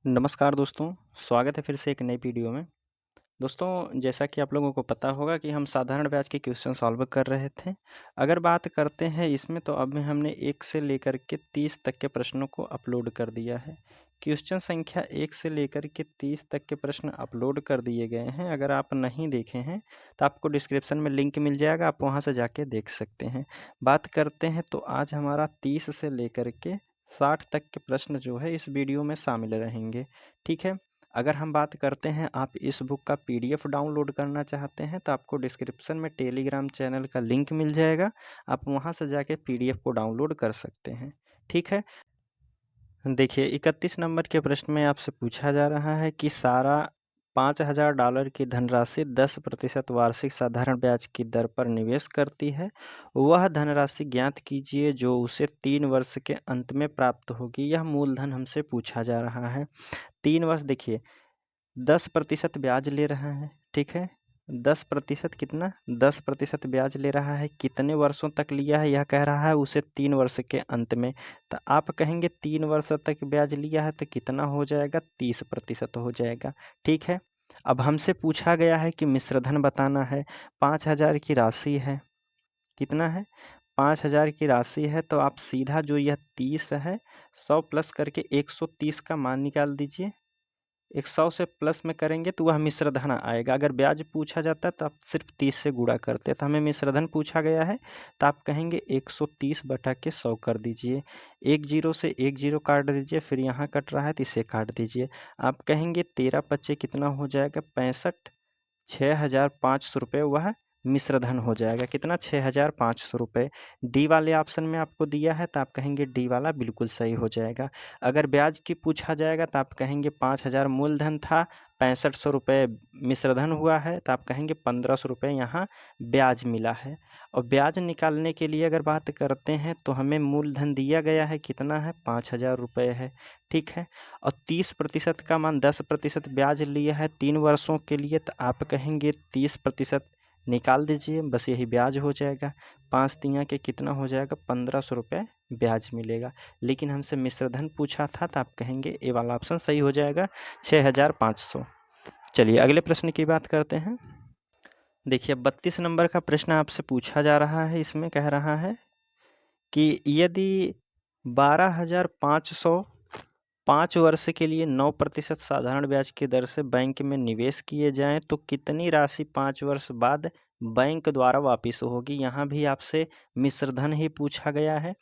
नमस्कार दोस्तों, स्वागत है फिर से एक नई वीडियो में। दोस्तों, जैसा कि आप लोगों को पता होगा कि हम साधारण ब्याज के क्वेश्चन सॉल्व कर रहे थे। अगर बात करते हैं इसमें तो अब हमने 1 से लेकर के 30 तक के प्रश्नों को अपलोड कर दिया है। क्वेश्चन संख्या 1 से लेकर के 30 तक के प्रश्न अपलोड कर दिए गए हैं। अगर आप नहीं देखे हैं तो आपको डिस्क्रिप्शन में लिंक मिल जाएगा, आप वहाँ से जाके देख सकते हैं। बात करते हैं तो आज हमारा 30 से लेकर के 60 तक के प्रश्न जो है इस वीडियो में शामिल रहेंगे, ठीक है। अगर हम बात करते हैं आप इस बुक का पीडीएफ डाउनलोड करना चाहते हैं तो आपको डिस्क्रिप्शन में टेलीग्राम चैनल का लिंक मिल जाएगा, आप वहां से जाके पीडीएफ को डाउनलोड कर सकते हैं, ठीक है। देखिए 31 नंबर के प्रश्न में आपसे पूछा जा रहा है कि सारा $5000 की धनराशि 10% वार्षिक साधारण ब्याज की दर पर निवेश करती है। वह धनराशि ज्ञात कीजिए जो उसे 3 वर्ष के अंत में प्राप्त होगी। यह मूलधन हमसे पूछा जा रहा है। 3 वर्ष देखिए 10% ब्याज ले रहा है, ठीक है। 10% कितना? 10% ब्याज ले रहा है। कितने वर्षों तक लिया है? यह कह रहा है उसे 3 वर्ष के अंत में। तो आप कहेंगे 3 वर्ष तक ब्याज लिया है तो कितना हो जाएगा? 30% हो जाएगा, ठीक है। अब हमसे पूछा गया है कि मिश्रधन बताना है। 5000 की राशि है। कितना है? 5000 की राशि है तो आप सीधा जो यह 30 है 100 प्लस करके 130 का मान निकाल दीजिए। 100 से प्लस में करेंगे तो वह मिश्रधन आएगा। अगर ब्याज पूछा जाता तो आप सिर्फ 30 से गुणा करते, तो हमें मिश्रधन पूछा गया है तो आप कहेंगे 130 बटा के 100 कर दीजिए। एक जीरो से एक जीरो काट दीजिए, फिर यहाँ कट रहा है तो इसे काट दीजिए। आप कहेंगे 13 पच्चे कितना हो जाएगा? 65। 6500 रुपये वह मिश्रधन हो जाएगा। कितना? 6500 रुपये। डी वाले ऑप्शन में आपको दिया है तो आप कहेंगे डी वाला बिल्कुल सही हो जाएगा। अगर ब्याज की पूछा जाएगा तो आप कहेंगे 5000 मूलधन था, 6500 रुपये मिश्रधन हुआ है तो आप कहेंगे 1500 रुपये यहाँ ब्याज मिला है। और ब्याज निकालने के लिए अगर बात करते हैं तो हमें मूलधन दिया गया है, कितना है? 5000 रुपये है, ठीक है। और 30% का मान 10% ब्याज लिया है 3 वर्षों के लिए तो आप कहेंगे 30% निकाल दीजिए, बस यही ब्याज हो जाएगा। 5 तियाँ के कितना हो जाएगा? 1500 रुपये ब्याज मिलेगा। लेकिन हमसे मिश्रधन पूछा था तो आप कहेंगे ए वाला ऑप्शन सही हो जाएगा, 6500। चलिए अगले प्रश्न की बात करते हैं। देखिए 32 नंबर का प्रश्न आपसे पूछा जा रहा है। इसमें कह रहा है कि यदि 12,500 5 वर्ष के लिए 9% साधारण ब्याज की दर से बैंक में निवेश किए जाएं तो कितनी राशि 5 वर्ष बाद बैंक द्वारा वापस होगी? यहाँ भी आपसे मिश्रधन ही पूछा गया है।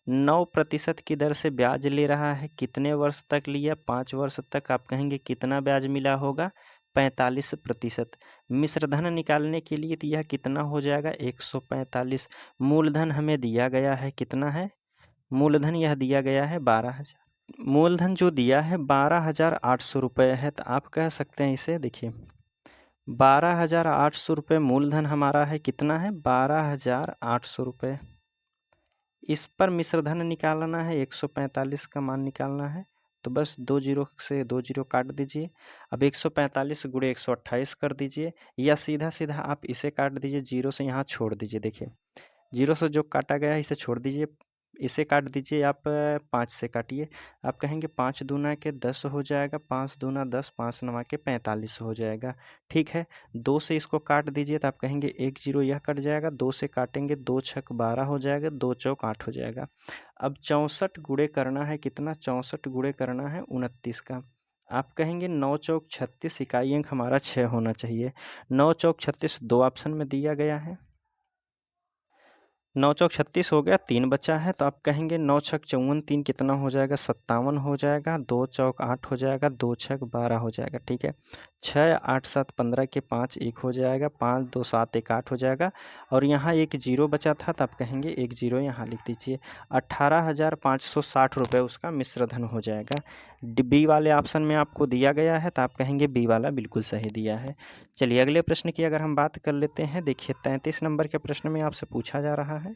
9% की दर से ब्याज ले रहा है। कितने वर्ष तक लिया? 5 वर्ष तक। आप कहेंगे कितना ब्याज मिला होगा? 45%। मिश्रधन निकालने के लिए तो यह कितना हो जाएगा? 145। मूलधन हमें दिया गया है, कितना है? मूलधन यह दिया गया है 12,000। मूलधन जो दिया है 12,800 रुपये है तो आप कह सकते हैं इसे, देखिए 12,800 रुपये मूलधन हमारा है। कितना है? 12,800 रुपये। इस पर मिश्रधन निकालना है, 145 का मान निकालना है तो बस 2 जीरो से 2 जीरो काट दीजिए। अब 145 गुणे 128 कर दीजिए, या सीधा सीधा आप इसे काट दीजिए, जीरो से यहाँ छोड़ दीजिए। देखिए जीरो से जो काटा गया है इसे छोड़ दीजिए, इसे काट दीजिए। आप 5 से काटिए। आप कहेंगे 5 दूना के 10 हो जाएगा, 5 दूना 10, 5 नवा के 45 हो जाएगा, ठीक है। 2 से इसको काट दीजिए तो आप कहेंगे 1 जीरो यह कट जाएगा। 2 से काटेंगे 2 छक 12 हो जाएगा, 2 चौक 8 हो जाएगा। अब 64 गुणे करना है, कितना? 64 गुणे करना है 29 का। आप कहेंगे 9 चौक 36, इकाई अंक हमारा 6 होना चाहिए। 9 चौक 36 दो ऑप्शन में दिया गया है। 9 चौक 36 हो गया, 3 बचा है तो आप कहेंगे 9 छक 54, 3 कितना हो जाएगा? 57 हो जाएगा। 2 चौक 8 हो जाएगा, 2 छक 12 हो जाएगा, ठीक है। 6 8 7 15 के 5 1 हो जाएगा, 5 2 7 1 8 हो जाएगा। और यहाँ एक जीरो बचा था तो आप कहेंगे एक जीरो यहाँ लिख दीजिए। 18,560 रुपये उसका मिश्रधन हो जाएगा। बी वाले ऑप्शन में आपको दिया गया है तो आप कहेंगे बी वाला बिल्कुल सही दिया है। चलिए अगले प्रश्न की अगर हम बात कर लेते हैं। देखिए 33 नंबर के प्रश्न में आपसे पूछा जा रहा है।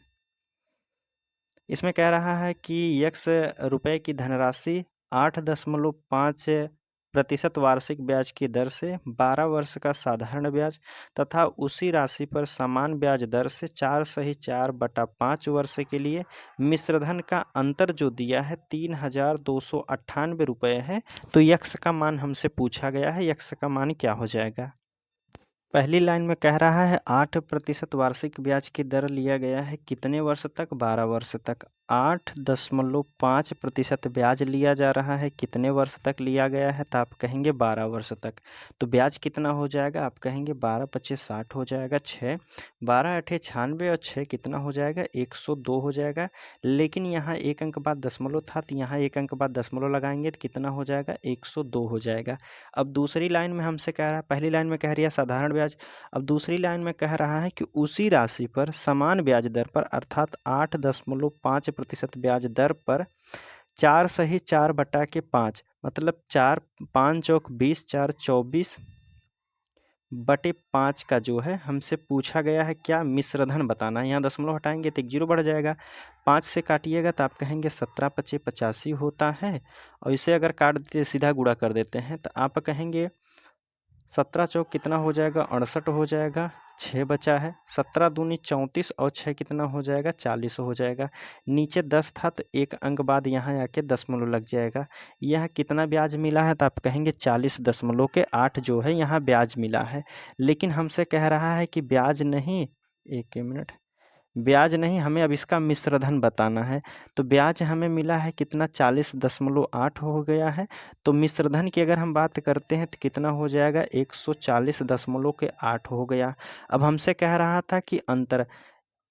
इसमें कह रहा है कि x रुपए की धनराशि 8.5 प्रतिशत वार्षिक ब्याज की दर से 12 वर्ष का साधारण ब्याज तथा उसी राशि पर समान ब्याज दर से 4/4 वर्ष के लिए मिश्रधन का अंतर जो दिया है 3,298 रुपये है। तो यक्स का मान हमसे पूछा गया है, यक्स का मान क्या हो जाएगा। पहली लाइन में कह रहा है 8% वार्षिक ब्याज की दर लिया गया है कितने वर्ष तक, 12 वर्ष तक। 8.5% ब्याज लिया जा रहा है, कितने वर्ष तक लिया गया है, तो आप कहेंगे 12 वर्ष तक। तो ब्याज कितना हो जाएगा, आप कहेंगे 12×5 = 60 हो जाएगा, 6 12×8 = 96 और 6 कितना हो जाएगा, 102 हो जाएगा। लेकिन यहाँ एक अंक बाद दशमलव था, तो यहाँ एक अंक बाद दशमलव लगाएंगे तो कितना हो जाएगा, 102 हो जाएगा। अब दूसरी लाइन में हमसे कह रहा है, पहली लाइन में कह रही है साधारण ब्याज, अब दूसरी लाइन में कह रहा है कि उसी राशि पर समान ब्याज दर पर अर्थात 8.5% ब्याज दर पर 4/4 मतलब 4 5 चौक 20 4 24/5 का जो है हमसे पूछा गया है क्या, मिश्रधन बताना है। यहाँ दशमलव हटाएंगे तो 1 जीरो बढ़ जाएगा, 5 से काटिएगा तो आप कहेंगे 17×5 = 85 होता है। और इसे अगर काट देते सीधा गुणा कर देते हैं तो आप कहेंगे 17 चौक कितना हो जाएगा, 68 हो जाएगा, 6 बचा है, 17 दूनी 34 और 6 कितना हो जाएगा, 40 हो जाएगा। नीचे 10 था तो एक अंक बाद यहाँ आके दशमलव लग जाएगा। यह कितना ब्याज मिला है, तो आप कहेंगे 40.8 जो है यहाँ ब्याज मिला है। लेकिन हमसे कह रहा है कि ब्याज नहीं, एक मिनट, ब्याज नहीं, हमें अब इसका मिश्रधन बताना है। तो ब्याज हमें मिला है कितना, 40.8 हो गया है। तो मिश्रधन की अगर हम बात करते हैं तो कितना हो जाएगा, 140.8 हो गया। अब हमसे कह रहा था कि अंतर,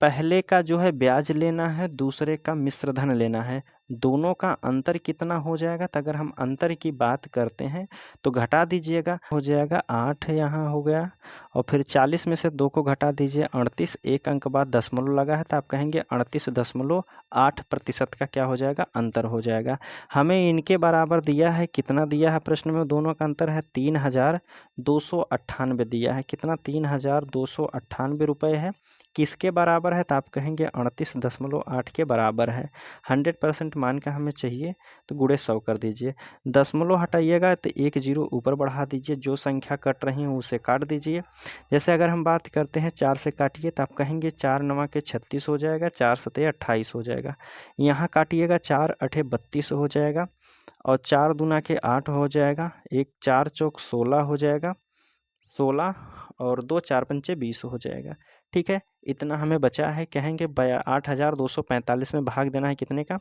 पहले का जो है ब्याज लेना है, दूसरे का मिश्रधन लेना है, दोनों का अंतर कितना हो जाएगा। तो अगर हम अंतर की बात करते हैं तो घटा दीजिएगा, हो जाएगा 8 यहाँ हो गया, और फिर 40 में से 2 को घटा दीजिए 38, एक अंक बाद दशमलव लगा है तो आप कहेंगे 38.8% का क्या हो जाएगा, अंतर हो जाएगा। हमें इनके बराबर दिया है, कितना दिया है प्रश्न में, दोनों का अंतर है 3,298 दिया है, कितना 3,298 रुपये है। किसके बराबर है, तो आप कहेंगे 38.8 के बराबर है। 100% मान का हमें चाहिए तो गुणे 100 कर दीजिए, दशमलव हटाइएगा तो 1 जीरो ऊपर बढ़ा दीजिए, जो संख्या कट रही है उसे काट दीजिए। जैसे अगर हम बात करते हैं 4 से काटिए तो आप कहेंगे 4 9 के 36 हो जाएगा, 4 7 28 हो जाएगा। यहाँ काटिएगा 4 8 32 हो जाएगा, और 4 दूना के 8 हो जाएगा, 1 4 चौक 16 हो जाएगा, 16 और 2 4 पंचे 20 हो जाएगा। ठीक है, इतना हमें बचा है, कहेंगे 8,245 में भाग देना है कितने का,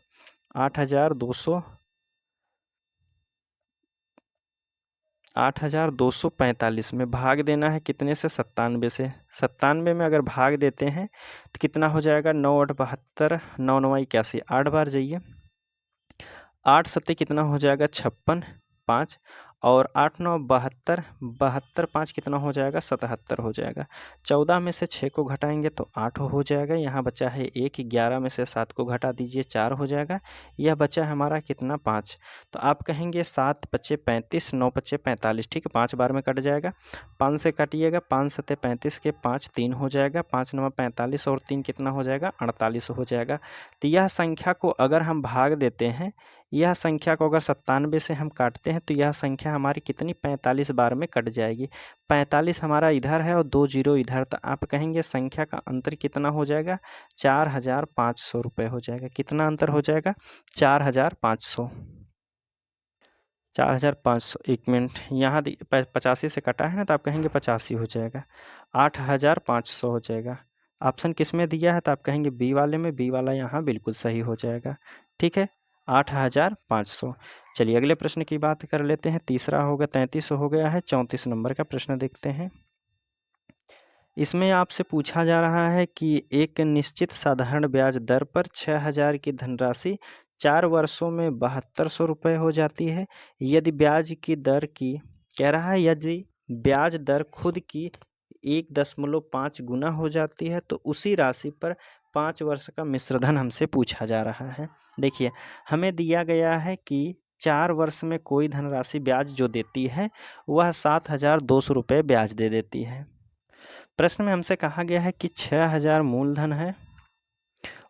8,245 में भाग देना है कितने से, 97 से। 97 में अगर भाग देते हैं तो कितना हो जाएगा, 9 8 72, 9 9 81, 8 बार जाइए, 8 7 कितना हो जाएगा, 56 5, और 8 9 72, 72 5 कितना हो जाएगा, 77 हो जाएगा। 14 में से 6 को घटाएंगे तो 8 हो जाएगा, यहाँ बचा है 1, 11 में से 7 को घटा दीजिए 4 हो जाएगा, यह बचा है हमारा कितना, 5। तो आप कहेंगे 7 5 35, 9 5 45, ठीक है, 5 बार में कट जाएगा, 5 से काटिएगा, 5 7 35 के 5 3 हो जाएगा, 5 9 45 और 3 कितना हो जाएगा, 48 हो जाएगा। तो यह संख्या को अगर हम भाग देते हैं, यह संख्या को अगर 97 से हम काटते हैं तो यह संख्या हमारी कितनी, 45 बार में कट जाएगी। 45 हमारा इधर है और 2 जीरो इधर, तो आप कहेंगे संख्या का अंतर कितना हो जाएगा, 4,500 रुपये हो जाएगा। कितना अंतर हो जाएगा, 4,500, 4,500। एक मिनट, यहाँ 85 से कटा है ना, तो आप कहेंगे 85 हो जाएगा, 8,500 हो जाएगा। ऑप्शन किस में दिया है, तो आप कहेंगे बी वाले में, बी वाला यहाँ बिल्कुल सही हो जाएगा। ठीक है, 8,500। चलिए अगले प्रश्न की बात कर लेते हैं, तीसरा होगा, 33 हो गया है, 34 नंबर का प्रश्न देखते हैं। इसमें आपसे पूछा जा रहा है कि एक निश्चित साधारण ब्याज दर पर 6,000 की धनराशि 4 वर्षों में 7200 रुपये हो जाती है। यदि ब्याज की दर की, कह रहा है यदि ब्याज दर खुद की 1.5 गुना हो जाती है तो उसी राशि पर 5 वर्ष का मिश्रधन हमसे पूछा जा रहा है। देखिए, हमें दिया गया है कि 4 वर्ष में कोई धनराशि ब्याज जो देती है वह 7,200 रुपये ब्याज दे देती है। प्रश्न में हमसे कहा गया है कि 6,000 मूलधन है,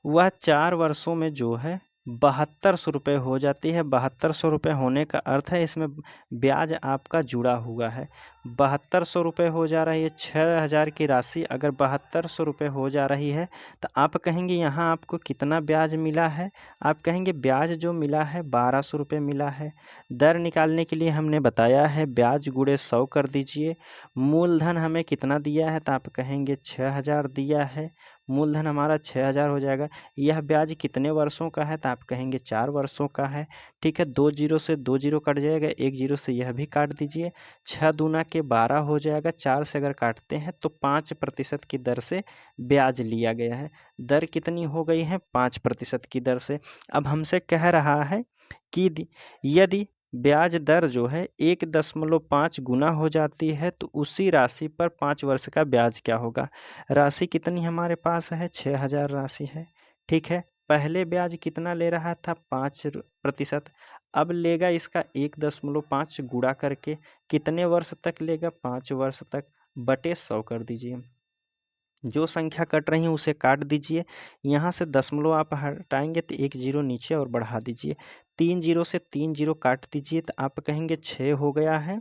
वह 4 वर्षों में जो है 7200 हो जाती है। 7200 होने का अर्थ है इसमें ब्याज आपका जुड़ा हुआ है। 7200 हो जा रही है, 6000 की राशि अगर 7200 हो जा रही है तो आप कहेंगे यहाँ आपको कितना ब्याज मिला है? आप कहेंगे ब्याज जो मिला है 1200 मिला है। दर निकालने के लिए हमने बताया है ब्याज गुणे 100 कर दीजिए। मूलधन हमें कितना दिया है तो आप कहेंगे 6000 दिया है। मूलधन हमारा 6000 हो जाएगा। यह ब्याज कितने वर्षों का है तो आप कहेंगे 4 वर्षों का है। ठीक है, 2 जीरो से 2 जीरो कट जाएगा, 1 जीरो से यह भी काट दीजिए। 6 दूना के 12 हो जाएगा। 4 से अगर काटते हैं तो 5% की दर से ब्याज लिया गया है। दर कितनी हो गई है? 5% की दर से। अब हमसे कह रहा है कि यदि ब्याज दर जो है 1.5 गुना हो जाती है तो उसी राशि पर 5 वर्ष का ब्याज क्या होगा? राशि कितनी हमारे पास है? 6000 राशि है। ठीक है, पहले ब्याज कितना ले रहा था? 5%। अब लेगा इसका 1.5 गुणा करके। कितने वर्ष तक लेगा? 5 वर्ष तक, बटे 100 कर दीजिए। जो संख्या कट रही है उसे काट दीजिए। यहाँ से दशमलव आप हटाएंगे तो 1 जीरो नीचे और बढ़ा दीजिए। 3 जीरो से 3 जीरो काट दीजिए तो आप कहेंगे 6 हो गया है।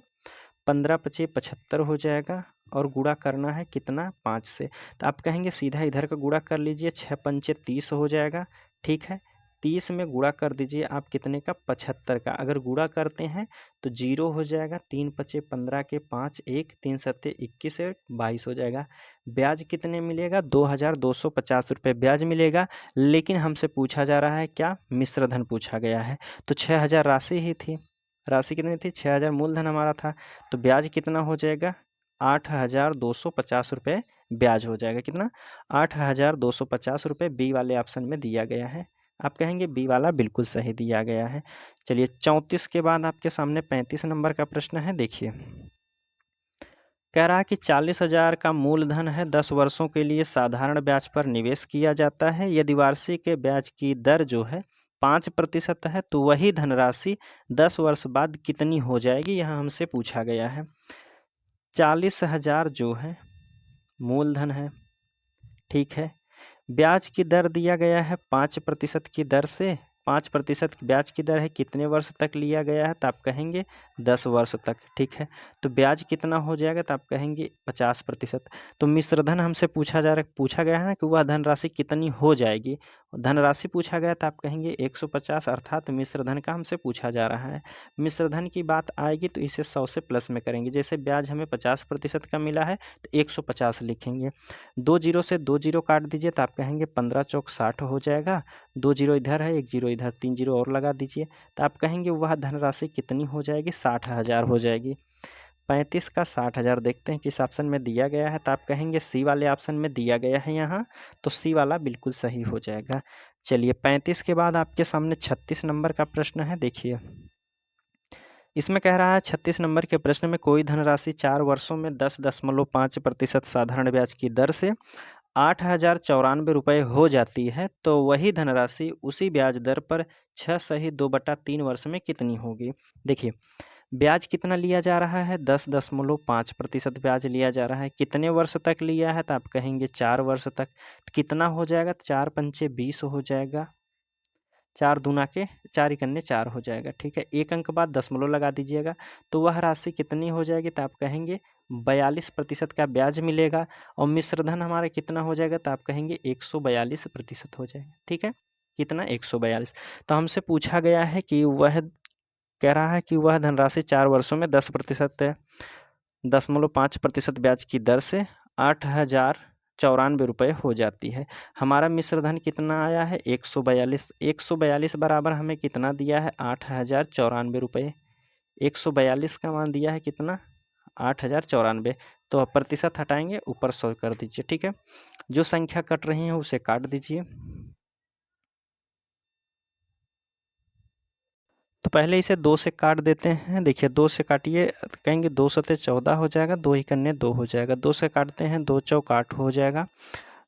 15 पचे 75 हो जाएगा और गुणा करना है कितना? 5 से। तो आप कहेंगे सीधा इधर का गुणा कर लीजिए। 6 पंचे 30 हो जाएगा। ठीक है, 30 में गुणा कर दीजिए आप कितने का? 75 का। अगर गुणा करते हैं तो 0 हो जाएगा। 3 पचे 15 के 5 1 3 सत्ते 21 और 22 हो जाएगा। ब्याज कितने मिलेगा? 2250 रुपये ब्याज मिलेगा। लेकिन हमसे पूछा जा रहा है क्या? मिश्र धन पूछा गया है। तो 6000 राशि ही थी। राशि कितनी थी? 6000 मूलधन हमारा था। तो ब्याज कितना हो जाएगा? 8250 रुपये ब्याज हो जाएगा। कितना? 8250 रुपये बी वाले ऑप्शन में दिया गया है। आप कहेंगे बी वाला बिल्कुल सही दिया गया है। चलिए 34 के बाद आपके सामने 35 नंबर का प्रश्न है। देखिए, कह रहा है कि 40,000 का मूलधन है, 10 वर्षों के लिए साधारण ब्याज पर निवेश किया जाता है। यदि वार्षिक ब्याज की दर जो है 5% है तो वही धनराशि 10 वर्ष बाद कितनी हो जाएगी? यह हमसे पूछा गया है। 40,000 जो है मूलधन है। ठीक है, ब्याज की दर दिया गया है 5% की दर से। 5% ब्याज की दर है, कितने वर्ष तक लिया गया है? तो आप कहेंगे 10 वर्ष तक। ठीक है, तो ब्याज कितना हो जाएगा? तो आप कहेंगे 50%। तो मिश्रधन हमसे पूछा गया है ना कि वह धनराशि कितनी हो जाएगी। धनराशि पूछा गया तो आप कहेंगे 150, अर्थात मिश्रधन का हमसे पूछा जा रहा है। मिश्रधन की बात आएगी तो इसे 100 से प्लस में करेंगे। जैसे ब्याज हमें 50% का मिला है तो 150 लिखेंगे। 2 जीरो से 2 जीरो काट दीजिए तो आप कहेंगे 15 चौक 60 हो जाएगा। 2 जीरो इधर है, 1 जीरो इधर, 3 जीरो और लगा दीजिए तो आप कहेंगे वह धनराशि कितनी हो जाएगी? 60,000 हो जाएगी। 35 का 60,000 देखते हैं किस ऑप्शन में दिया गया है। तो आप कहेंगे सी वाले ऑप्शन में दिया गया है यहाँ, तो सी वाला बिल्कुल सही हो जाएगा। चलिए 35 के बाद आपके सामने 36 नंबर का प्रश्न है। देखिए, इसमें कह रहा है 36 नंबर के प्रश्न में कोई धनराशि 4 वर्षों में 10.5% साधारण ब्याज की दर से 8,094 रुपये हो जाती है तो वही धनराशि उसी ब्याज दर पर 6 सही 2/3 वर्ष में कितनी होगी? देखिए, ब्याज कितना लिया जा रहा है? 10.5% ब्याज लिया जा रहा है। कितने वर्ष तक लिया है? तो आप कहेंगे 4 वर्ष तक। कितना हो जाएगा? 4 पंचे 20 हो जाएगा। 4 दूना के 4 इकन्ने 4 हो जाएगा। ठीक है, एक अंक बाद दशमलव लगा दीजिएगा तो वह राशि कितनी हो जाएगी? तो आप कहेंगे 42% का ब्याज मिलेगा। और मिश्रधन हमारा कितना हो जाएगा? तो आप कहेंगे 142% हो जाएगा। ठीक है, कितना? 142। तो हमसे पूछा गया है कि वह कह रहा है कि वह धनराशि 4 वर्षों में 10% 0.5% ब्याज की दर से 8,094 रुपये हो जाती है। हमारा मिश्रधन कितना आया है? 142। 142 बराबर हमें कितना दिया है? 8,094 रुपये। 142 का मान दिया है कितना? 8,094। तो अब प्रतिशत हटाएंगे, ऊपर 100 कर दीजिए। ठीक है, जो संख्या कट रही है उसे काट दीजिए। तो पहले इसे 2 से काट देते हैं। देखिए, 2 से काटिए, कहेंगे 2 सते 14 हो जाएगा, 2 ही कन्ने 2 हो जाएगा। 2 से काटते हैं, 2 चौक 8 हो जाएगा,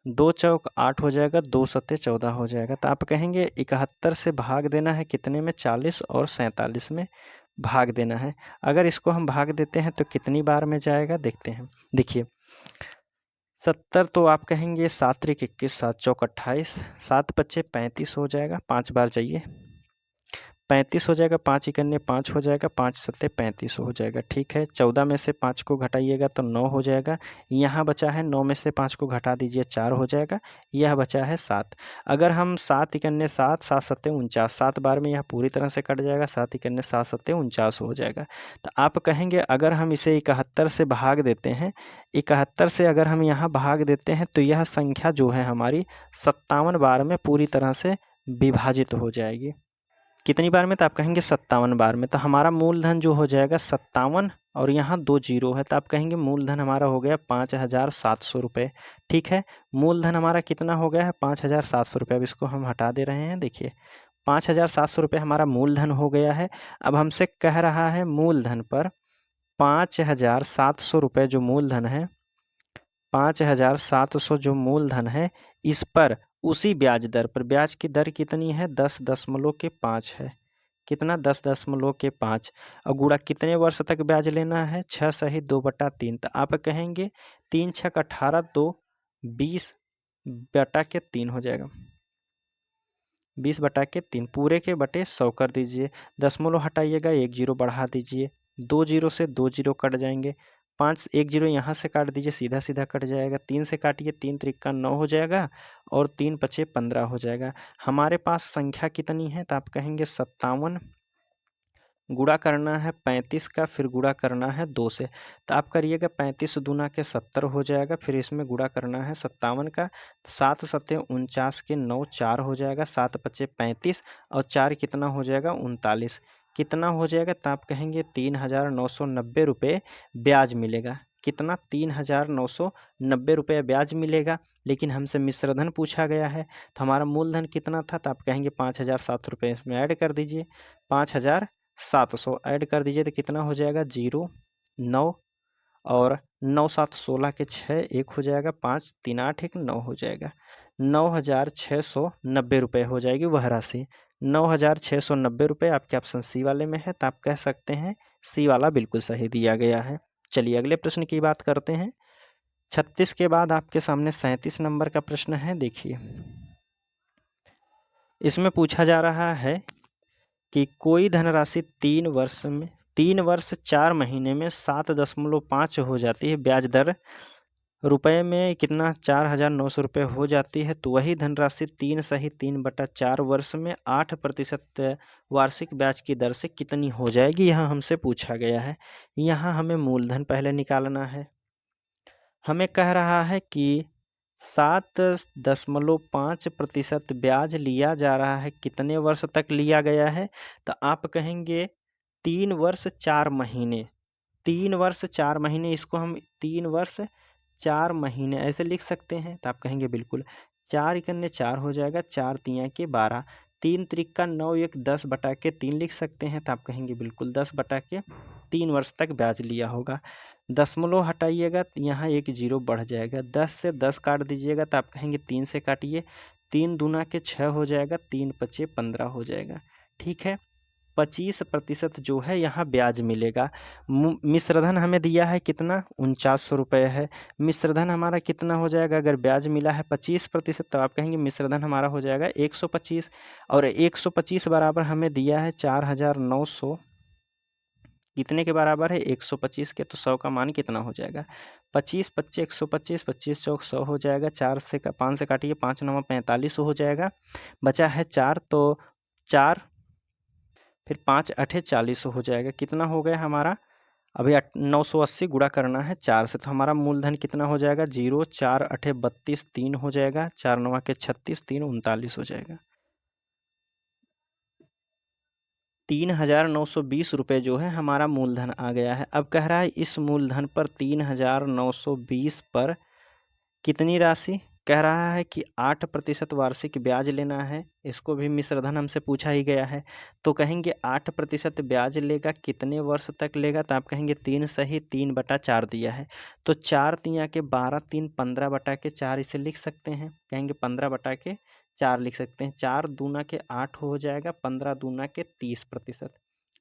2 चौक 8 हो जाएगा, 2 सते 14 हो जाएगा। तो आप कहेंगे 71 से भाग देना है कितने में? 40 और 47 में भाग देना है। अगर इसको हम भाग देते हैं तो कितनी बार में जाएगा? देखते हैं। देखिए, 70 तो आप कहेंगे 7 त्रिक 21, 7 चौक 28, 7 पच्चे 35 हो जाएगा, 5 बार जाइए, 35 हो जाएगा, 5 इकन्ने 5 हो जाएगा, 5 सत्ते 35 हो जाएगा। ठीक है, 14 में से 5 को घटाइएगा तो 9 हो जाएगा। यहाँ बचा है 9 में से 5 को घटा दीजिए 4 हो जाएगा। यह बचा है 7। अगर हम 7 इकन्ने 7, 7 सत्ते 49, 7 बार में यह पूरी तरह से कट जाएगा, 7 इकन्ने 7 सत्ते 49 हो जाएगा। तो आप कहेंगे अगर हम इसे 71 से भाग देते हैं, 71 से अगर हम यहाँ भाग देते हैं तो यह संख्या जो है हमारी 57 बार में पूरी तरह से विभाजित हो जाएगी। कितनी बार में? तो आप कहेंगे 57 बार में। तो हमारा मूलधन जो हो जाएगा 57 और यहाँ 2 जीरो है, तो आप कहेंगे मूलधन हमारा हो गया 5,700 रुपये। ठीक है, मूलधन हमारा कितना हो गया है? 5,700 रुपये। अब इसको हम हटा दे रहे हैं, देखिए 5,700 रुपये हमारा मूलधन हो गया है। अब हमसे कह रहा है मूलधन पर 5,700 रुपये जो मूलधन है, 5,700 जो मूलधन है, इस पर उसी ब्याज दर पर, ब्याज की दर कितनी है? 10.5 है। कितना? 10.5 और गुणा कितने वर्ष तक ब्याज लेना है? 6 सही 2/3। तो आप कहेंगे 3 छक 18, 2 20/3 हो जाएगा। 20/3 पूरे के बटे 100 कर दीजिए। दशमलव हटाइएगा, 1 जीरो बढ़ा दीजिए, 2 जीरो से 2 जीरो कट जाएंगे, 5 1 जीरो यहाँ से काट दीजिए, सीधा सीधा कट जाएगा। 3 से काटिए, 3 त्रिका 9 हो जाएगा और 3 पचे 15 हो जाएगा। हमारे पास संख्या कितनी है? तो आप कहेंगे 57, गुणा करना है 35 का, फिर गुणा करना है 2 से। तो आप करिएगा 35 दूना के 70 हो जाएगा, फिर इसमें गुणा करना है 57 का, 7 सत्ते 49 के 9 4 हो जाएगा, 7 पच्चे 35 और 4 कितना हो जाएगा? 39। कितना हो जाएगा? तो आप कहेंगे 3,990 रुपये ब्याज मिलेगा। कितना? 3,990 रुपये ब्याज मिलेगा। लेकिन हमसे मिश्रधन पूछा गया है, तो हमारा मूलधन कितना था? तो आप कहेंगे 5,007 रुपये इसमें ऐड कर दीजिए, 5,700 ऐड कर दीजिए तो कितना हो जाएगा? 0 9 और 9 7 16 के 6 1 हो जाएगा, 5 3 8 1 9 हो जाएगा। 9,690 रुपये हो जाएगी वह राशि। 9,690 रुपये आपके ऑप्शन सी वाले में है, तो आप कह सकते हैं सी वाला बिल्कुल सही दिया गया है। चलिए अगले प्रश्न की बात करते हैं। 36 के बाद आपके सामने 37 नंबर का प्रश्न है। देखिए, इसमें पूछा जा रहा है कि कोई धनराशि 3 वर्ष 4 महीने में 7.5 हो जाती है, ब्याज दर रुपए में कितना? 4,900 रुपये हो जाती है। तो वही धनराशि 3 सही 3/4 वर्ष में 8% वार्षिक ब्याज की दर से कितनी हो जाएगी, यह हमसे पूछा गया है। यहाँ हमें मूलधन पहले निकालना है। हमें कह रहा है कि 7.5% ब्याज लिया जा रहा है, कितने वर्ष तक लिया गया है? तो आप कहेंगे 3 वर्ष 4 महीने, 3 वर्ष 4 महीने, इसको हम 3 वर्ष 4 महीने ऐसे लिख सकते हैं। तो आप कहेंगे बिल्कुल, 4 इकन्ने 4 हो जाएगा, 4 तिया के 12, 3 त्रिका 9 1 10/3 लिख सकते हैं। तो आप कहेंगे बिल्कुल 10/3 वर्ष तक ब्याज लिया होगा। दशमलव हटाइएगा तो यहाँ 1 जीरो बढ़ जाएगा, 10 से 10 काट दीजिएगा तो आप कहेंगे 3 से काटिए, 3 दूना के 6 हो जाएगा, 3 पचे 15 हो जाएगा। ठीक है, 25% जो है यहाँ ब्याज मिलेगा। मिश्रधन हमें दिया है कितना? 4900 रुपये है। मिश्रधन हमारा कितना हो जाएगा? अगर ब्याज मिला है 25%, तो आप कहेंगे मिश्रधन हमारा हो जाएगा 125, और 125 बराबर हमें दिया है 4,900, कितने के बराबर है? 125 के। तो 100 का मान कितना हो जाएगा? 25 पच्चे 125, 25 चौक 100 हो जाएगा, 4 से 5 से काटिए, 5 9 45 हो जाएगा, बचा है 4, तो 4 फिर 5 8 40 हो जाएगा। कितना हो गया हमारा? अभी 980 गुणा करना है 4 से, तो हमारा मूलधन कितना हो जाएगा? 0 4 8 32 3 हो जाएगा, 4 9 के 36, 3 39 हो जाएगा। 3,920 रुपये जो है हमारा मूलधन आ गया है। अब कह रहा है इस मूलधन पर 3,920 पर कितनी राशि? कह रहा है कि 8% वार्षिक ब्याज लेना है। इसको भी मिश्रधन हमसे पूछा ही गया है, तो कहेंगे 8% ब्याज लेगा, कितने वर्ष तक लेगा? तो आप कहेंगे 3 सही 3/4 दिया है, तो 4 तिया के 12, 3 15/4 इसे लिख सकते हैं। कहेंगे 15/4 लिख सकते हैं। 4 दूना के 8 हो जाएगा, 15 दूना के 30%।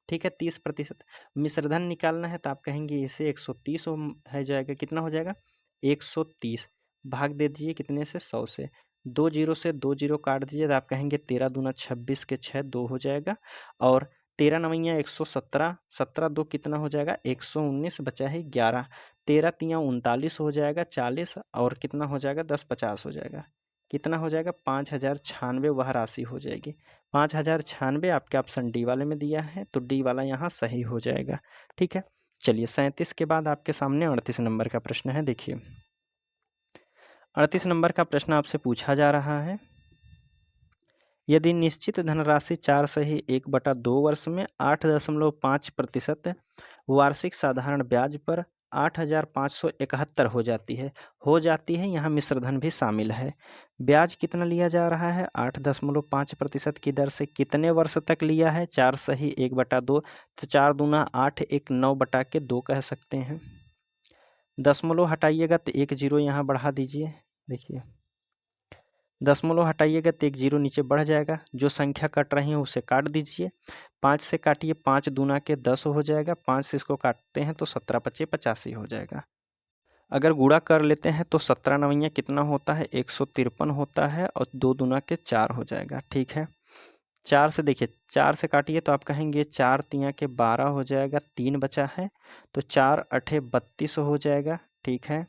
ठीक है, 30%। मिश्रधन निकालना है तो आप कहेंगे इसे 130 हो जाएगा। कितना हो जाएगा? 130। भाग दे दीजिए कितने से, 100 से। 2 जीरो से 2 जीरो काट दीजिए तो आप कहेंगे 13 दूना 26 के 6 2 हो जाएगा। और 13 नवैया 117, 17 दो कितना हो जाएगा 119, बचा है 11। 13 तियाँ 39 हो जाएगा, 40 और कितना हो जाएगा 10 50 हो जाएगा। कितना हो जाएगा 5096 वह राशि हो जाएगी। 5096 आपके ऑप्शन डी वाले में दिया है, तो डी वाला यहाँ सही हो जाएगा। ठीक है, चलिए 37 के बाद आपके सामने 38 नंबर का प्रश्न है। देखिए 38 नंबर का प्रश्न आपसे पूछा जा रहा है, यदि निश्चित धनराशि 4 सही 1/2 वर्ष में 8.5% वार्षिक साधारण ब्याज पर 8,571 हो जाती है, यहाँ मिश्रधन भी शामिल है। ब्याज कितना लिया जा रहा है 8.5% की दर से, कितने वर्ष तक लिया है 4 सही 1/2, तो 4 दूना 8, 1 9/2 कह सकते हैं। दशमलव हटाइएगा तो 1 जीरो यहाँ बढ़ा दीजिए। देखिए दशमलव हटाइएगा तो 1 जीरो नीचे बढ़ जाएगा, जो संख्या कट रही है उसे काट दीजिए। 5 से काटिए, 5 दूना के 10 हो जाएगा, 5 से इसको काटते हैं तो 17 पचे 85 हो जाएगा। अगर गुणा कर लेते हैं तो 17 नवैया कितना होता है 153 होता है, और 2 दूना के 4 हो जाएगा। ठीक है, 4 से देखिए, 4 से काटिए तो आप कहेंगे 4 तियाँ के 12 हो जाएगा, 3 बचा है तो 4 अठे 32 हो जाएगा। ठीक है,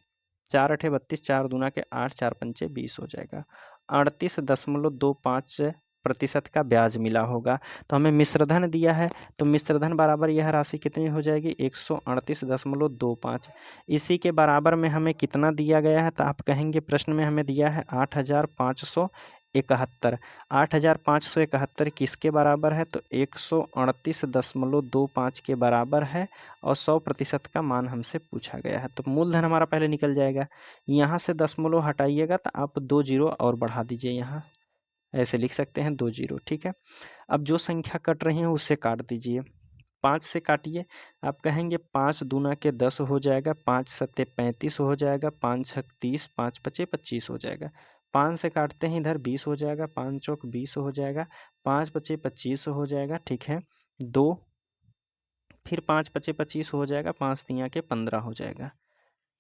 4 अठे 32, 4 दूना के 8, 4 पंचे 20 हो जाएगा। 38.25% का ब्याज मिला होगा। तो हमें मिश्रधन दिया है, तो मिश्रधन बराबर यह राशि कितनी हो जाएगी 138.25। इसी के बराबर में हमें कितना दिया गया है, तो आप कहेंगे प्रश्न में हमें दिया है 8,571। 8,571 किसके बराबर है, तो 138.25 के बराबर है, और 100% का मान हमसे पूछा गया है। तो मूलधन हमारा पहले निकल जाएगा। यहाँ से दशमलव हटाइएगा तो आप 2 जीरो और बढ़ा दीजिए, यहाँ ऐसे लिख सकते हैं 2 जीरो। ठीक है, अब जो संख्या कट रही है उससे काट दीजिए। 5 से काटिए, आप कहेंगे 5 दूना के 10 हो जाएगा, 5 सत्ते 35 हो जाएगा, 5 छक 30, 5 पचे 25 हो जाएगा। 5 से काटते हैं इधर 20 हो जाएगा, 5 चौक 20 हो जाएगा, 5 पचे 25 हो जाएगा। ठीक है, 2 फिर 5 पचे 25 हो जाएगा, 5 तियाँ के 15 हो जाएगा।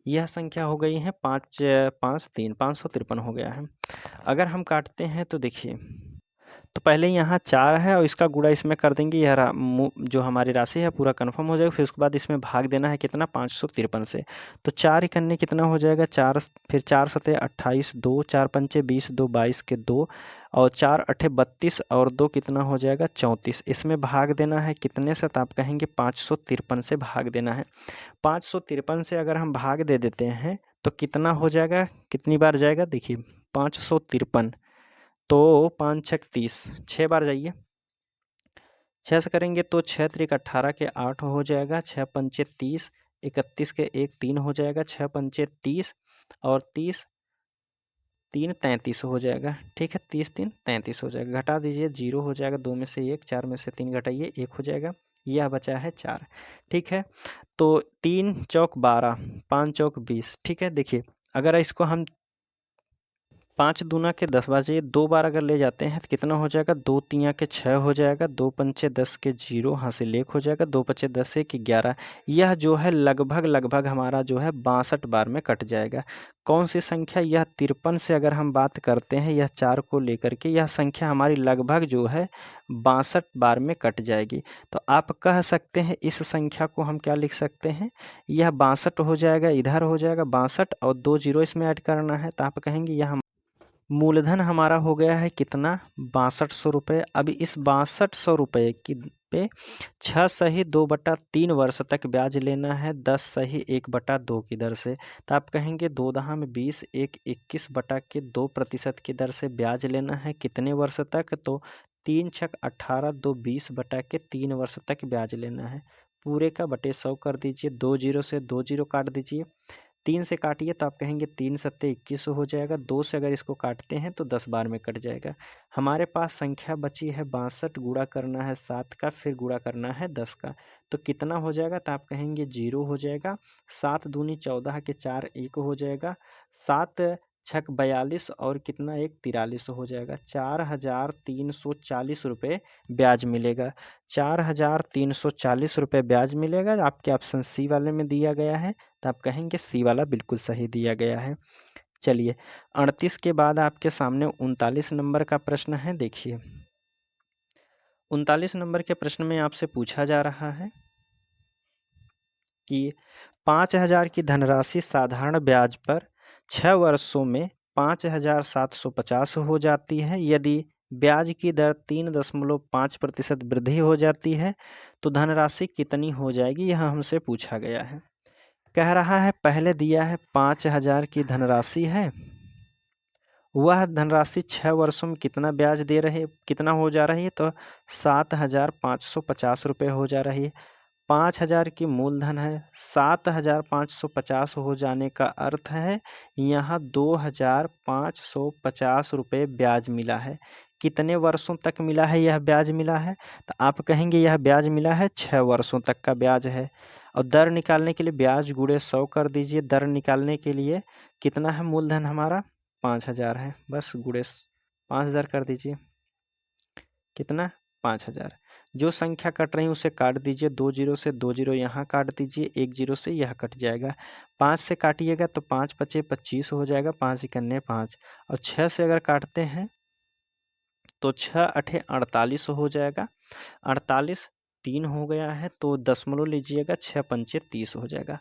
यह संख्या हो गई है 5 5 3 553 हो गया है। अगर हम काटते हैं तो देखिए, तो पहले यहाँ 4 है और इसका गुणा इसमें कर देंगे, यह जो हमारी राशि है पूरा कंफर्म हो जाएगा। फिर उसके बाद इसमें भाग देना है कितना 553 से, तो 4 इकन्ने कितना हो जाएगा 4, फिर 4 सते 28, 2 4 पंचे 20, 2 22 के 2, और 4 अठे 32 और 2 कितना हो जाएगा 34। इसमें भाग देना है कितने से, तो आप कहेंगे 553 से भाग देना है। 553 से अगर हम भाग दे देते हैं तो कितना हो जाएगा, कितनी बार जाएगा देखिए 553, तो 5 छक 30, 6 बार जाइए। 6 से करेंगे तो 6 त्रिक 18 के 8 हो जाएगा, 6 पंचे 30, 31 के 1 3 हो जाएगा, 6 पंचे 30 और 30 3 33 हो जाएगा। ठीक है, 30 3 33 हो जाएगा। घटा दीजिए, 0 हो जाएगा, 2 में से 1, 4 में से 3 घटाइए 1 हो जाएगा। यह बचा है 4। ठीक है, तो 3 चौक 12, 5 चौक 20। ठीक है, देखिए अगर इसको हम 5 दूना के 10 बार चाहिए, 2 बार अगर ले जाते हैं तो कितना हो जाएगा 2 तियाँ के 6 हो जाएगा, 2 पंचे 10 के 0 हासिल 1 हो जाएगा, 2 पचे 10 के 11। यह जो है लगभग हमारा जो है 62 बार में कट जाएगा। कौन सी संख्या, यह 53 से अगर हम बात करते हैं, यह 4 को लेकर के, यह संख्या हमारी लगभग जो है 62 बार में कट जाएगी। तो आप कह सकते हैं इस संख्या को हम क्या लिख सकते हैं, यह 62 हो जाएगा, इधर हो जाएगा 62 और 2 जीरो इसमें ऐड करना है, तो आप कहेंगे यह मूलधन हमारा हो गया है कितना 6200 रुपये। अब इस 6200 रुपये की पे 6 सही 2/3 वर्ष तक ब्याज लेना है, 10 सही 1/2 की दर से। तो आप कहेंगे 2 दहा में 20, 1 21/2% की दर से ब्याज लेना है, कितने वर्ष तक, तो 3 छक 18, 2 20/3 वर्ष तक ब्याज लेना है। पूरे का बटे 100 कर दीजिए, 2 जीरो से 2 जीरो काट दीजिए, 3 से काटिए तो आप कहेंगे 3 सत्ते 21 हो जाएगा, 2 से अगर इसको काटते हैं तो 10 बार में कट जाएगा। हमारे पास संख्या बची है 62, गुणा करना है 7 का, फिर गुणा करना है 10 का, तो कितना हो जाएगा, तो आप कहेंगे 0 हो जाएगा। 7 दूनी 14 के 4 1 हो जाएगा, 7 छक 42 और कितना 1 43 हो जाएगा। 4,340 रुपये ब्याज मिलेगा। 4,340 रुपये ब्याज मिलेगा, आपके ऑप्शन सी वाले में दिया गया है, तो आप कहेंगे सी वाला बिल्कुल सही दिया गया है। चलिए 38 के बाद आपके सामने 39 नंबर का प्रश्न है। देखिए 39 नंबर के प्रश्न में आपसे पूछा जा रहा है कि 5,000 की धनराशि साधारण ब्याज पर 6 वर्षों में 5,750 हो जाती है। यदि ब्याज की दर 3.5% वृद्धि हो जाती है तो धनराशि कितनी हो जाएगी, यह हमसे पूछा गया है। कह रहा है पहले दिया है 5,000 की धनराशि है, वह धनराशि 6 वर्षों में कितना ब्याज दे रहे, कितना हो जा रही है, तो 7,550 रुपये हो जा रही है। 5,000 की मूलधन है, 7,550 हो जाने का अर्थ है यहाँ 2,550 रुपये ब्याज मिला है। कितने वर्षों तक मिला है यह ब्याज मिला है, तो आप कहेंगे यह ब्याज मिला है 6 वर्षों तक का ब्याज है। और दर निकालने के लिए ब्याज गुणे 100 कर दीजिए। दर निकालने के लिए कितना है, मूलधन हमारा 5,000 है, बस गुणे 5,000 कर दीजिए। कितना, 5,000। जो संख्या कट रही है उसे काट दीजिए। 2 जीरो से 2 जीरो यहाँ काट दीजिए, 1 जीरो से यह कट जाएगा। 5 से काटिएगा तो 5 पचे 25 हो जाएगा, 5 इकन्ने 5। और 6 से अगर काटते हैं तो 6 अठे 48 हो जाएगा। 48 3 हो गया है तो दशमलव लीजिएगा, 6 पंचे 30 हो जाएगा।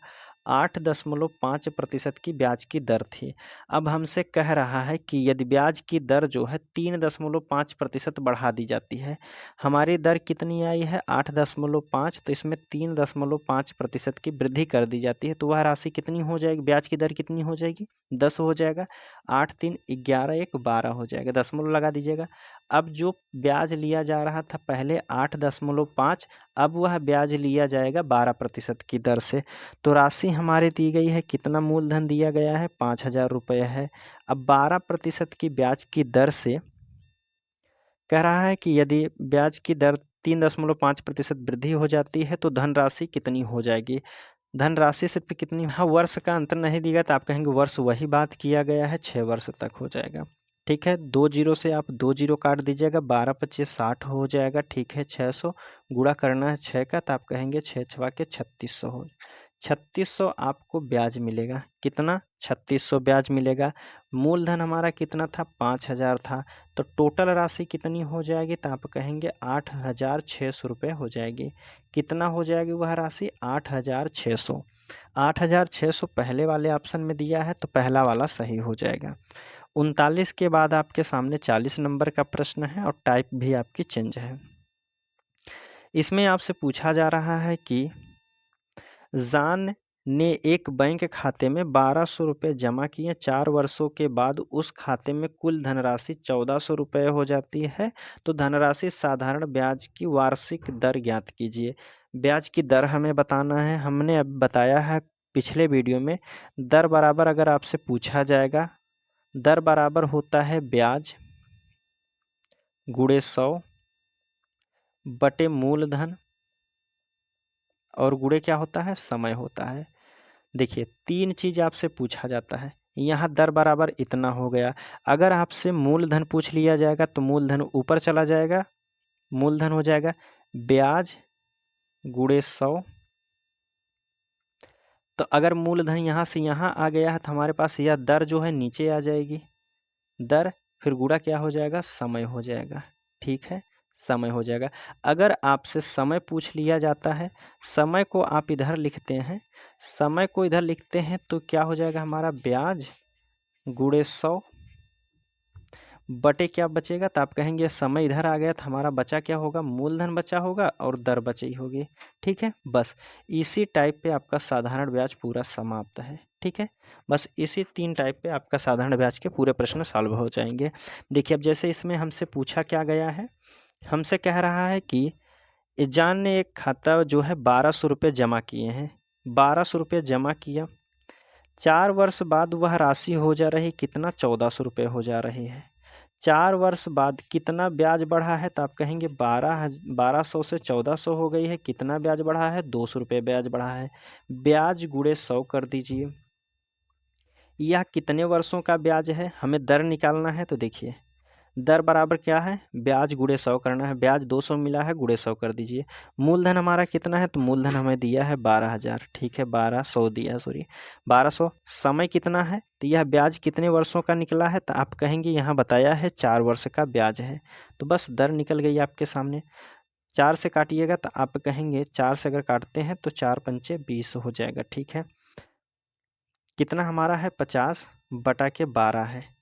8.5% की ब्याज की दर थी। अब हमसे कह रहा है कि यदि ब्याज की दर जो है 3.5% बढ़ा दी जाती है, हमारी दर कितनी आई है 8.5, तो इसमें 3.5% की वृद्धि कर दी जाती है, तो वह राशि कितनी हो जाएगी, ब्याज की दर कितनी हो जाएगी, 10 हो जाएगा। 8 3 11 1 12 हो जाएगा, दशमलव लगा दीजिएगा। अब जो ब्याज लिया जा रहा था पहले 8.5, अब वह ब्याज लिया जाएगा 12% की दर से। तो राशि हमारी दी गई है, कितना मूलधन दिया गया है, 5,000 रुपये है। अब 12% की ब्याज की दर से कह रहा है कि यदि ब्याज की दर 3.5% वृद्धि हो जाती है तो धनराशि कितनी हो जाएगी। धनराशि सिर्फ कितनी, हाँ वर्ष का अंतर नहीं दिया तो आप कहेंगे वर्ष वही बात किया गया है, 6 वर्ष तक हो जाएगा। ठीक है, 2 जीरो से आप 2 जीरो काट दीजिएगा, 12 पच्चीस 60 हो जाएगा। ठीक है, 600 गुणा करना है 6 का, तो आप कहेंगे 6 छवा के 3600 हो, 3600 आपको ब्याज मिलेगा। कितना, 3600 ब्याज मिलेगा। मूलधन हमारा कितना था, 5,000 था, तो टोटल राशि कितनी हो जाएगी, तो आप कहेंगे 8,600 रुपये हो जाएगी। कितना हो जाएगी वह राशि, 8,600। 8,600 पहले वाले ऑप्शन में दिया है तो पहला वाला सही हो जाएगा। 39 के बाद आपके सामने 40 नंबर का प्रश्न है और टाइप भी आपकी चेंज है। इसमें आपसे पूछा जा रहा है कि जान ने एक बैंक खाते में 1,200 रुपये जमा किए, 4 वर्षों के बाद उस खाते में कुल धनराशि 1,400 रुपये हो जाती है, तो धनराशि साधारण ब्याज की वार्षिक दर ज्ञात कीजिए। ब्याज की दर हमें बताना है, हमने अब बताया है पिछले वीडियो में। दर बराबर अगर आपसे पूछा जाएगा, दर बराबर होता है ब्याज गुणे 100 बटे मूलधन और गुणे क्या होता है, समय होता है। देखिए 3 चीज़ आपसे पूछा जाता है, यहाँ दर बराबर इतना हो गया। अगर आपसे मूलधन पूछ लिया जाएगा तो मूलधन ऊपर चला जाएगा, मूलधन हो जाएगा ब्याज गुणे 100। तो अगर मूलधन यहाँ से यहाँ आ गया है तो हमारे पास यह दर जो है नीचे आ जाएगी, दर फिर गुणा क्या हो जाएगा, समय हो जाएगा। ठीक है, समय हो जाएगा। अगर आपसे समय पूछ लिया जाता है, समय को आप इधर लिखते हैं, समय को इधर लिखते हैं तो क्या हो जाएगा हमारा, ब्याज गुणे 100 बटे क्या बचेगा, तो आप कहेंगे समय इधर आ गया तो हमारा बचा क्या होगा, मूलधन बचा होगा और दर बची होगी। ठीक है, बस इसी टाइप पे आपका साधारण ब्याज पूरा समाप्त है। ठीक है, बस इसी 3 टाइप पे आपका साधारण ब्याज के पूरे प्रश्न सॉल्व हो जाएंगे। देखिए अब जैसे इसमें हमसे पूछा क्या गया है, हमसे कह रहा है कि जान ने एक खाता जो है 1,200 रुपये जमा किए हैं, 1,200 रुपये जमा किया, 4 वर्ष बाद वह राशि हो जा रही कितना, 1,400 रुपये हो जा रही है। 4 वर्ष बाद कितना ब्याज बढ़ा है, तो आप कहेंगे 1,200 से 1,400 हो गई है। कितना ब्याज बढ़ा है, 200 रुपये ब्याज बढ़ा है। ब्याज गुणे 100 कर दीजिए। यह कितने वर्षों का ब्याज है, हमें दर निकालना है, तो देखिए दर बराबर क्या है, ब्याज गुणे 100 करना है। ब्याज 200 मिला है, गुणे 100 कर दीजिए। मूलधन हमारा कितना है, तो मूलधन हमें दिया है 12,000, ठीक है, 1200 दिया है, सॉरी 1200। समय कितना है, तो यह ब्याज कितने वर्षों का निकला है, तो आप कहेंगे यहाँ बताया है 4 वर्ष का ब्याज है, तो बस दर निकल गई आपके सामने। 4 से काटिएगा तो आप कहेंगे, 4 से अगर काटते हैं तो 4 पंचे 20 हो जाएगा, ठीक है। कितना हमारा है, 50/12 है,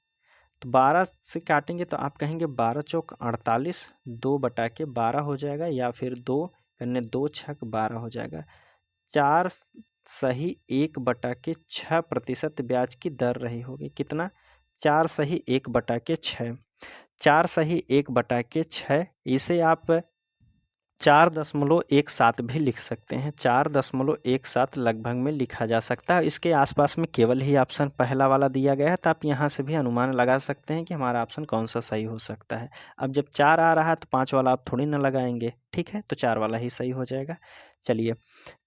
तो 12 से काटेंगे तो आप कहेंगे 12 चौक 48, 2/12 हो जाएगा, या फिर 2 करने 2 छक 12 हो जाएगा। 4 सही 1/6% ब्याज की दर रही होगी। कितना, 4 सही 1/6, 4 सही 1/6, इसे आप 4.17 भी लिख सकते हैं। 4.17 लगभग में लिखा जा सकता है। इसके आसपास में केवल ही ऑप्शन पहला वाला दिया गया है, तो आप यहाँ से भी अनुमान लगा सकते हैं कि हमारा ऑप्शन कौन सा सही हो सकता है। अब जब 4 आ रहा है तो 5 वाला आप थोड़ी ना लगाएंगे, ठीक है, तो 4 वाला ही सही हो जाएगा। चलिए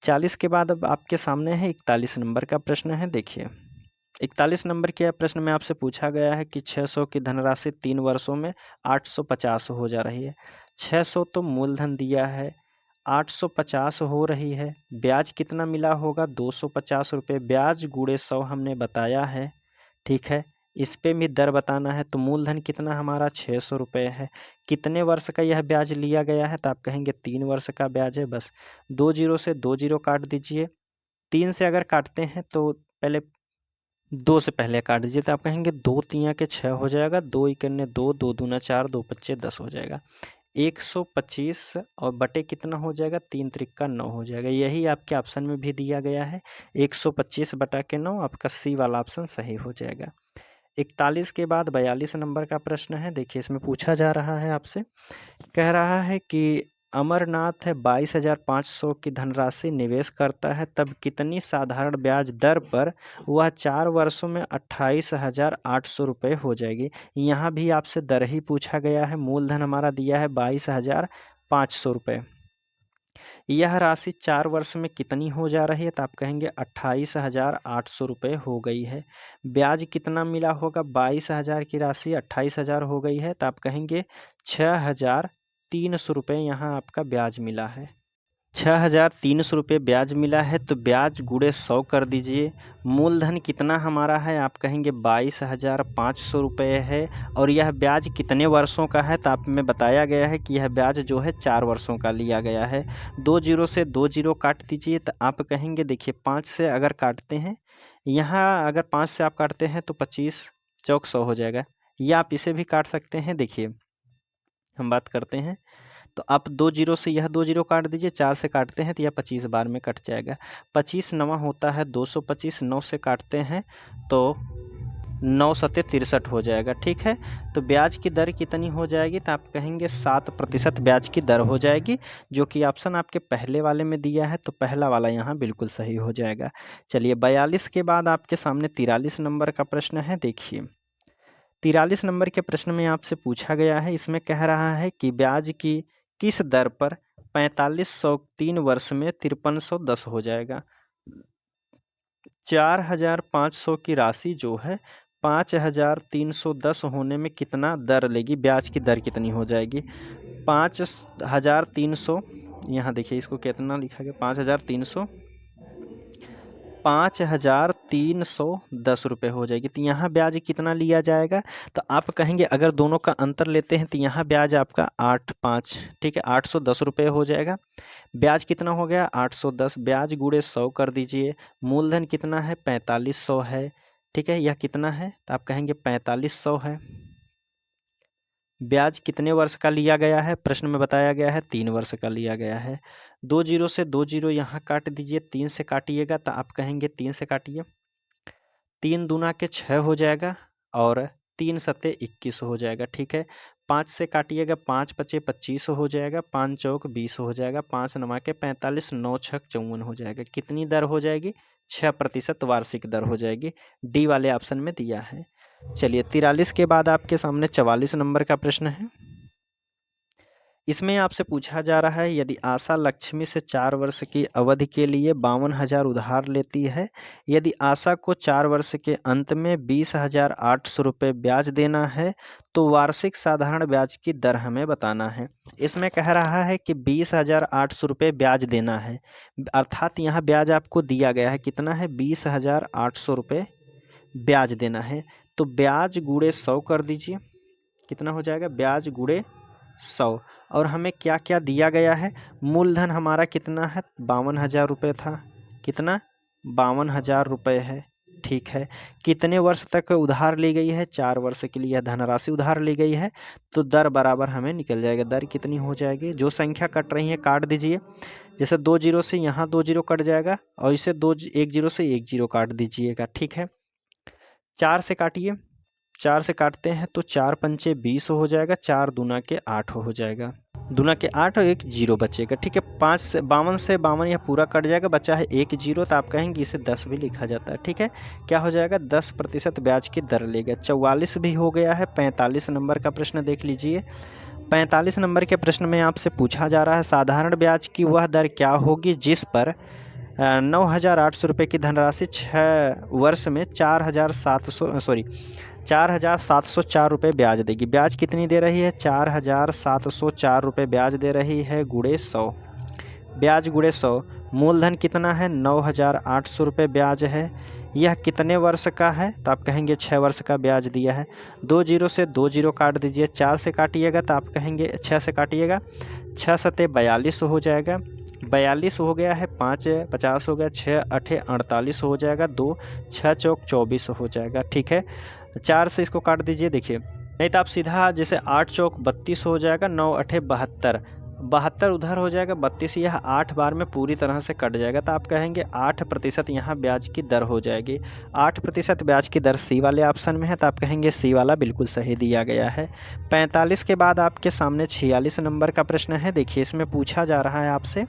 40 के बाद अब आपके सामने है 41 नंबर का प्रश्न है। देखिए 41 नंबर के प्रश्न में आपसे पूछा गया है कि 600 की धनराशि 3 वर्षों में 850 हो जा रही है। 600 तो मूलधन दिया है, 850 हो रही है, ब्याज कितना मिला होगा, 250 रुपये, ब्याज गुणे 100 हमने बताया है, ठीक है। इस पे भी दर बताना है, तो मूलधन कितना हमारा 600 रुपये है। कितने वर्ष का यह ब्याज लिया गया है, तो आप कहेंगे 3 वर्ष का ब्याज है। बस 2 जीरो से 2 जीरो काट दीजिए। 3 से अगर काटते हैं तो पहले 2 से पहले काट दीजिए, तो आप कहेंगे 2 तियाँ के 6 हो जाएगा, 2 इकन्ने 2, 2 दूना 4, 2 पच्चे 10 हो जाएगा। 125 और बटे कितना हो जाएगा, 3 त्रिका 9 हो जाएगा। यही आपके ऑप्शन में भी दिया गया है, 125/9, आपका सी वाला ऑप्शन सही हो जाएगा। 41 के बाद 42 नंबर का प्रश्न है। देखिए इसमें पूछा जा रहा है आपसे, कह रहा है कि अमरनाथ 22,500 की धनराशि निवेश करता है, तब कितनी साधारण ब्याज दर पर वह 4 वर्षों में 28,800 रुपये हो जाएगी। यहाँ भी आपसे दर ही पूछा गया है। मूलधन हमारा दिया है 22,500 रुपये। यह राशि 4 वर्ष में कितनी हो जा रही है, तो आप कहेंगे 28,800 रुपये हो गई है। ब्याज कितना मिला होगा, 22,000 की राशि 28,000 हो गई है, तो आप कहेंगे 6,300 रुपये यहाँ आपका ब्याज मिला है। 6,300 रुपये ब्याज मिला है, तो ब्याज गुणे 100 कर दीजिए। मूलधन कितना हमारा है, आप कहेंगे 22,500 रुपये है, और यह ब्याज कितने वर्षों का है, तो आप में बताया गया है कि यह ब्याज जो है 4 वर्षों का लिया गया है। 2 जीरो से 2 जीरो काट दीजिए, तो आप कहेंगे, देखिए 5 से अगर काटते हैं, यहाँ अगर 5 से आप काटते हैं तो 25 चौक 100 हो जाएगा, या आप इसे भी काट सकते हैं। देखिए हम बात करते हैं, तो आप 2 जीरो से यह 2 जीरो काट दीजिए, 4 से काटते हैं तो यह 25 बार में कट जाएगा। 25 नवा होता है 225, 9 से काटते हैं तो 9 सत्ते 63 हो जाएगा, ठीक है। तो ब्याज की दर कितनी हो जाएगी, तो आप कहेंगे 7% ब्याज की दर हो जाएगी, जो कि ऑप्शन आपके पहले वाले में दिया है, तो पहला वाला यहाँ बिल्कुल सही हो जाएगा। चलिए 42 के बाद आपके सामने 43 नंबर का प्रश्न है। देखिए 43 नंबर के प्रश्न में आपसे पूछा गया है, इसमें कह रहा है कि ब्याज की किस दर पर 4500 3 वर्ष में 5310 हो जाएगा। 4,500 की राशि जो है 5,310 होने में कितना दर लेगी, ब्याज की दर कितनी हो जाएगी। 5,300, यहाँ देखिए इसको कितना लिखा गया, 5,310 रुपये हो जाएगी। तो यहाँ ब्याज कितना लिया जाएगा, तो आप कहेंगे अगर दोनों का अंतर लेते हैं तो यहाँ ब्याज आपका 8,5, ठीक है, 810 रुपये हो जाएगा। ब्याज कितना हो गया, 810, ब्याज गुणे 100 कर दीजिए। मूलधन कितना है, 4500 है, ठीक है। यह कितना है, तो आप कहेंगे 4500 है। ब्याज कितने वर्ष का लिया गया है, प्रश्न में बताया गया है 3 वर्ष का लिया गया है। 2 जीरो से 2 जीरो यहाँ काट दीजिए, 3 से काटिएगा तो आप कहेंगे 3 से काटिए, 3 दूना के 6 हो जाएगा, और 3 सत्ते 21 हो जाएगा, ठीक है। 5 से काटिएगा, 5 पचे 25 हो जाएगा, 5 चौक 20 हो जाएगा, 5 नमा के 45, 9 छक 54 हो जाएगा। कितनी दर हो जाएगी, 6% वार्षिक दर हो जाएगी, डी वाले ऑप्शन में दिया है। चलिए 43 के बाद आपके सामने 44 नंबर का प्रश्न है। इसमें आपसे पूछा जा रहा है, यदि आशा लक्ष्मी से 4 वर्ष की अवधि के लिए 52,000 उधार लेती है, यदि आशा को 4 वर्ष के अंत में 20,800 रुपये ब्याज देना है तो वार्षिक साधारण ब्याज की दर हमें बताना है। इसमें कह रहा है कि 20,800 रुपये ब्याज देना है, अर्थात यहाँ ब्याज आपको दिया गया है, कितना है 20,800 रुपये ब्याज देना है। तो ब्याज गुणे 100 कर दीजिए, कितना हो जाएगा ब्याज गुणे 100। और हमें क्या क्या दिया गया है, मूलधन हमारा कितना है 52,000 रुपये था, कितना 52,000 रुपये है, ठीक है। कितने वर्ष तक उधार ली गई है, 4 वर्ष के लिए धनराशि उधार ली गई है, तो दर बराबर हमें निकल जाएगा। दर कितनी हो जाएगी, जो संख्या कट रही है काट दीजिए, जैसे 2 जीरो से यहाँ 2 जीरो कट जाएगा और इसे 1 जीरो से 1 जीरो काट दीजिएगा, ठीक है। 4 से काटिए, 4 से काटते हैं तो 4 पंचे 20 हो जाएगा, 4 दूना के 8 हो जाएगा, दूना के 8 और 1 जीरो बचेगा, ठीक है। 5 से 52 यह पूरा कट जाएगा, बचा है 1 जीरो, तो आप कहेंगे इसे 10 भी लिखा जाता है, ठीक है। क्या हो जाएगा 10% ब्याज की दर लेगा। 44 भी हो गया है। 45 नंबर का प्रश्न देख लीजिए। 45 नंबर के प्रश्न में आपसे पूछा जा रहा है साधारण ब्याज की वह दर क्या होगी जिस पर 9,800 रुपये की धनराशि 6 वर्ष में 4,704 रुपये ब्याज देगी। ब्याज कितनी दे रही है, 4,704 रुपये ब्याज दे रही है, गुणे 100, ब्याज गुणे 100। मूलधन कितना है 9,800 रुपये ब्याज है। यह कितने वर्ष का है, तो आप कहेंगे 6 वर्ष का ब्याज दिया है। 2 जीरो से 2 जीरो काट दीजिए, 4 से काटिएगा तो आप कहेंगे 6 से काटिएगा, 6 सते 42 हो जाएगा, 42 हो गया है, 5 50 हो गया, 6 8 48 हो जाएगा, 2 6 चौक 24 हो जाएगा, ठीक है। 4 से इसको काट दीजिए, देखिए नहीं तो आप सीधा जैसे 8 चौक 32 हो जाएगा, 9 8 72, 72 उधर हो जाएगा, 32 यह 8 बार में पूरी तरह से कट जाएगा, तो आप कहेंगे 8% यहाँ ब्याज की दर हो जाएगी। 8% ब्याज की दर सी वाले ऑप्शन में है, तो आप कहेंगे सी वाला बिल्कुल सही दिया गया है। 45 के बाद आपके सामने 46 नंबर का प्रश्न है। देखिए इसमें पूछा जा रहा है आपसे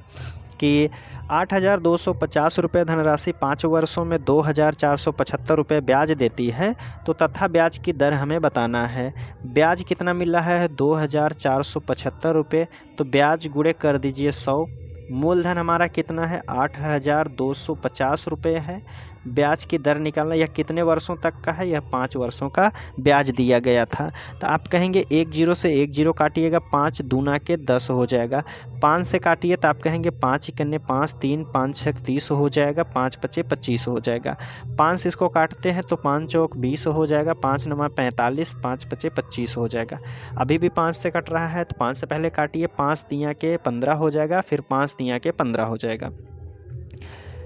कि 8,250 रुपये धनराशि 5 वर्षों में 2,475 रुपये ब्याज देती है, तो तथा ब्याज की दर हमें बताना है। ब्याज कितना मिल रहा है 2,475 रुपये, तो ब्याज गुणे कर दीजिए 100। मूलधन हमारा कितना है 8,250 रुपये है। ब्याज की दर निकालना, यह कितने वर्षों तक का है, यह 5 वर्षों का ब्याज दिया गया था, तो आप कहेंगे 1 जीरो से 1 जीरो काटिएगा, 5 दूना के 10 हो जाएगा। 5 से काटिए तो आप कहेंगे 5 कन्ने 5 3 5 6 30 हो जाएगा, 5 पचे 25 हो जाएगा। 5 से इसको काटते हैं तो 5 चौक 20 हो जाएगा, 5 नमा 45, 5 पचे 25 हो जाएगा। अभी भी 5 से कट रहा है तो 5 से पहले काटिए, 5 तियाँ के 15 हो जाएगा, फिर 5 तियाँ के 15 हो जाएगा,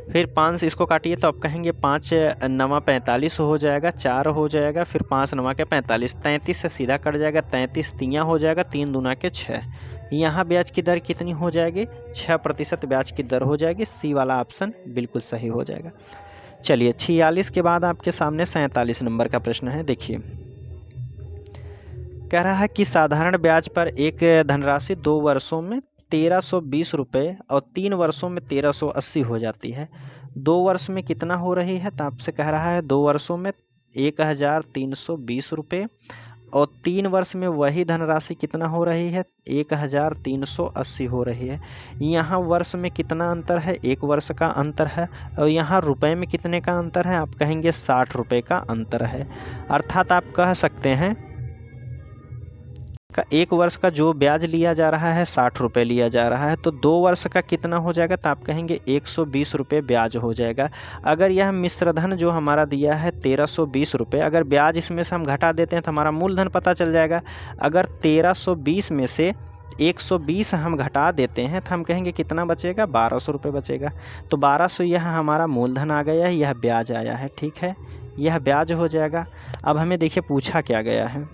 फिर 5 से इसको काटिए तो आप कहेंगे 5 नवा 45 हो जाएगा, 4 हो जाएगा, फिर 5 नवा के 45, 33 से सीधा कट जाएगा, 33 तियाँ हो जाएगा, 3 दूना के 6। यहाँ ब्याज की दर कितनी हो जाएगी 6% ब्याज की दर हो जाएगी। सी वाला ऑप्शन बिल्कुल सही हो जाएगा। चलिए 46 के बाद आपके सामने 47 नंबर का प्रश्न है। देखिए कह रहा है कि साधारण ब्याज पर एक धनराशि 2 वर्षों में 1,320 रुपये और 3 वर्षों में 1,380 हो जाती है। 2 वर्ष में कितना हो रही है, तो आपसे कह रहा है 2 वर्षों में 1,320 रुपये और 3 वर्ष में वही धनराशि कितना हो रही है 1,380 हो रही है। यहाँ वर्ष में कितना अंतर है, 1 वर्ष का अंतर है, और यहाँ रुपए में कितने का अंतर है, आप कहेंगे 60 रुपये का अंतर है। अर्थात आप कह सकते हैं का 1 वर्ष का जो ब्याज लिया जा रहा है 60 रुपये लिया जा रहा है, तो 2 वर्ष का कितना हो जाएगा, तो आप कहेंगे 120 रुपये ब्याज हो जाएगा। अगर यह मिश्रधन जो हमारा दिया है 1,320 रुपये, अगर ब्याज इसमें से हम घटा देते हैं तो हमारा मूलधन पता चल जाएगा। अगर 1,320 में से 120 हम घटा देते हैं तो हम कहेंगे कितना बचेगा 1,200 रुपये बचेगा। तो 1,200 यह हमारा मूलधन आ गया है, यह ब्याज आया है, ठीक है, यह ब्याज हो जाएगा। अब हमें देखिए पूछा क्या गया है,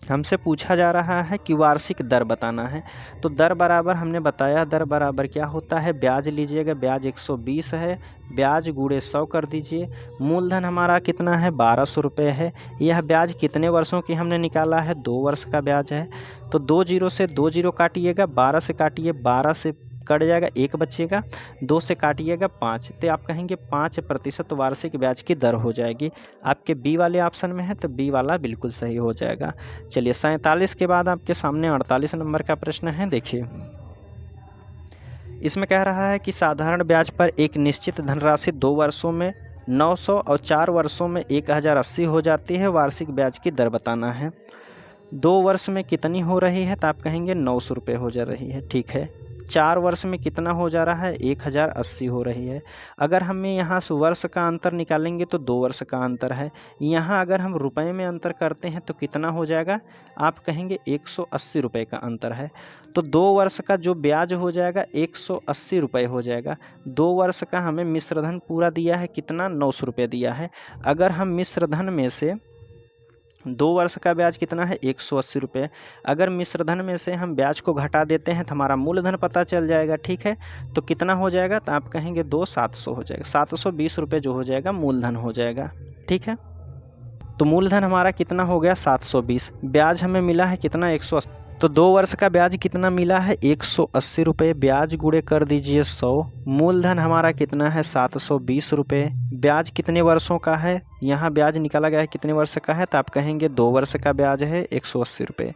हमसे पूछा जा रहा है कि वार्षिक दर बताना है। तो दर बराबर हमने बताया, दर बराबर क्या होता है, ब्याज लीजिएगा, ब्याज 120 है, ब्याज गुणे 100 कर दीजिए। मूलधन हमारा कितना है 1,200 रुपये है। यह ब्याज कितने वर्षों की हमने निकाला है 2 वर्ष का ब्याज है। तो 2 जीरो से 2 जीरो काटिएगा, 12 से काटिए, 12 से कट जाएगा, 1 बचेगा, 2 से काटिएगा 5, तो आप कहेंगे 5% वार्षिक ब्याज की दर हो जाएगी। आपके बी वाले ऑप्शन में है तो बी वाला बिल्कुल सही हो जाएगा। चलिए 47 के बाद आपके सामने 48 नंबर का प्रश्न है। देखिए इसमें कह रहा है कि साधारण ब्याज पर एक निश्चित धनराशि 2 वर्षों में 900 और 4 वर्षों में 1080 हो जाती है। वार्षिक ब्याज की दर बताना है। 2 वर्ष में कितनी हो रही है तो आप कहेंगे 900 रुपये हो जा रही है। ठीक है। 4 वर्ष में कितना हो जा रहा है, 1080 हो रही है। अगर हमें यहाँ से वर्ष का अंतर निकालेंगे तो 2 वर्ष का अंतर है। यहाँ अगर हम रुपए में अंतर करते हैं तो कितना हो जाएगा, आप कहेंगे 180 रुपये का अंतर है। तो 2 वर्ष का जो ब्याज हो जाएगा 180 रुपये हो जाएगा। 2 वर्ष का हमें मिश्रधन पूरा दिया है कितना, 900 रुपये दिया है। अगर हम मिश्रधन में से 2 वर्ष का ब्याज कितना है, 180 रुपये। अगर मिश्रधन में से हम ब्याज को घटा देते हैं तो हमारा मूलधन पता चल जाएगा। ठीक है। तो कितना हो जाएगा, तो आप कहेंगे 700 हो जाएगा। 720 रुपये जो हो जाएगा मूलधन हो जाएगा। ठीक है। तो मूलधन हमारा कितना हो गया, 720। ब्याज हमें मिला है कितना, 180। तो 2 वर्ष का ब्याज कितना मिला है, 180 रुपये। ब्याज गुणे कर दीजिए 100। मूलधन हमारा कितना है, 720 रुपये। ब्याज कितने वर्षों का है, यहाँ ब्याज निकाला गया है कितने वर्ष का है, तो आप कहेंगे 2 वर्ष का ब्याज है 180 रुपये।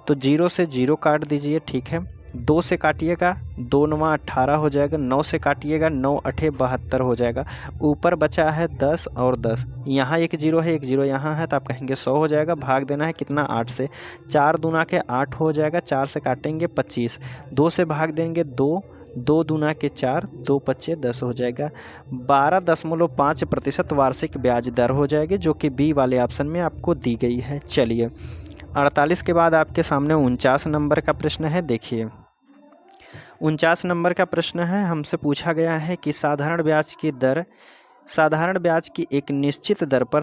तो 0 से 0 काट दीजिए। ठीक है। 2 से काटिएगा, 2 9 18 हो जाएगा। 9 से काटिएगा, 9 8 72 हो जाएगा। ऊपर बचा है 10 और 10, यहाँ एक 0 है, एक 0 यहाँ है, तो आप कहेंगे 100 हो जाएगा। भाग देना है कितना, 8 से। 4 दूना के 8 हो जाएगा। 4 से काटेंगे 25, 2 से भाग देंगे 2, 2 दूना के 4, 2 पच्चे 10 हो जाएगा। 12.5% वार्षिक ब्याज दर हो जाएगी, जो कि बी वाले ऑप्शन में आपको दी गई है। चलिए 48 के बाद आपके सामने 49 नंबर का प्रश्न है। देखिए 49 नंबर का प्रश्न है, हमसे पूछा गया है कि साधारण ब्याज की एक निश्चित दर पर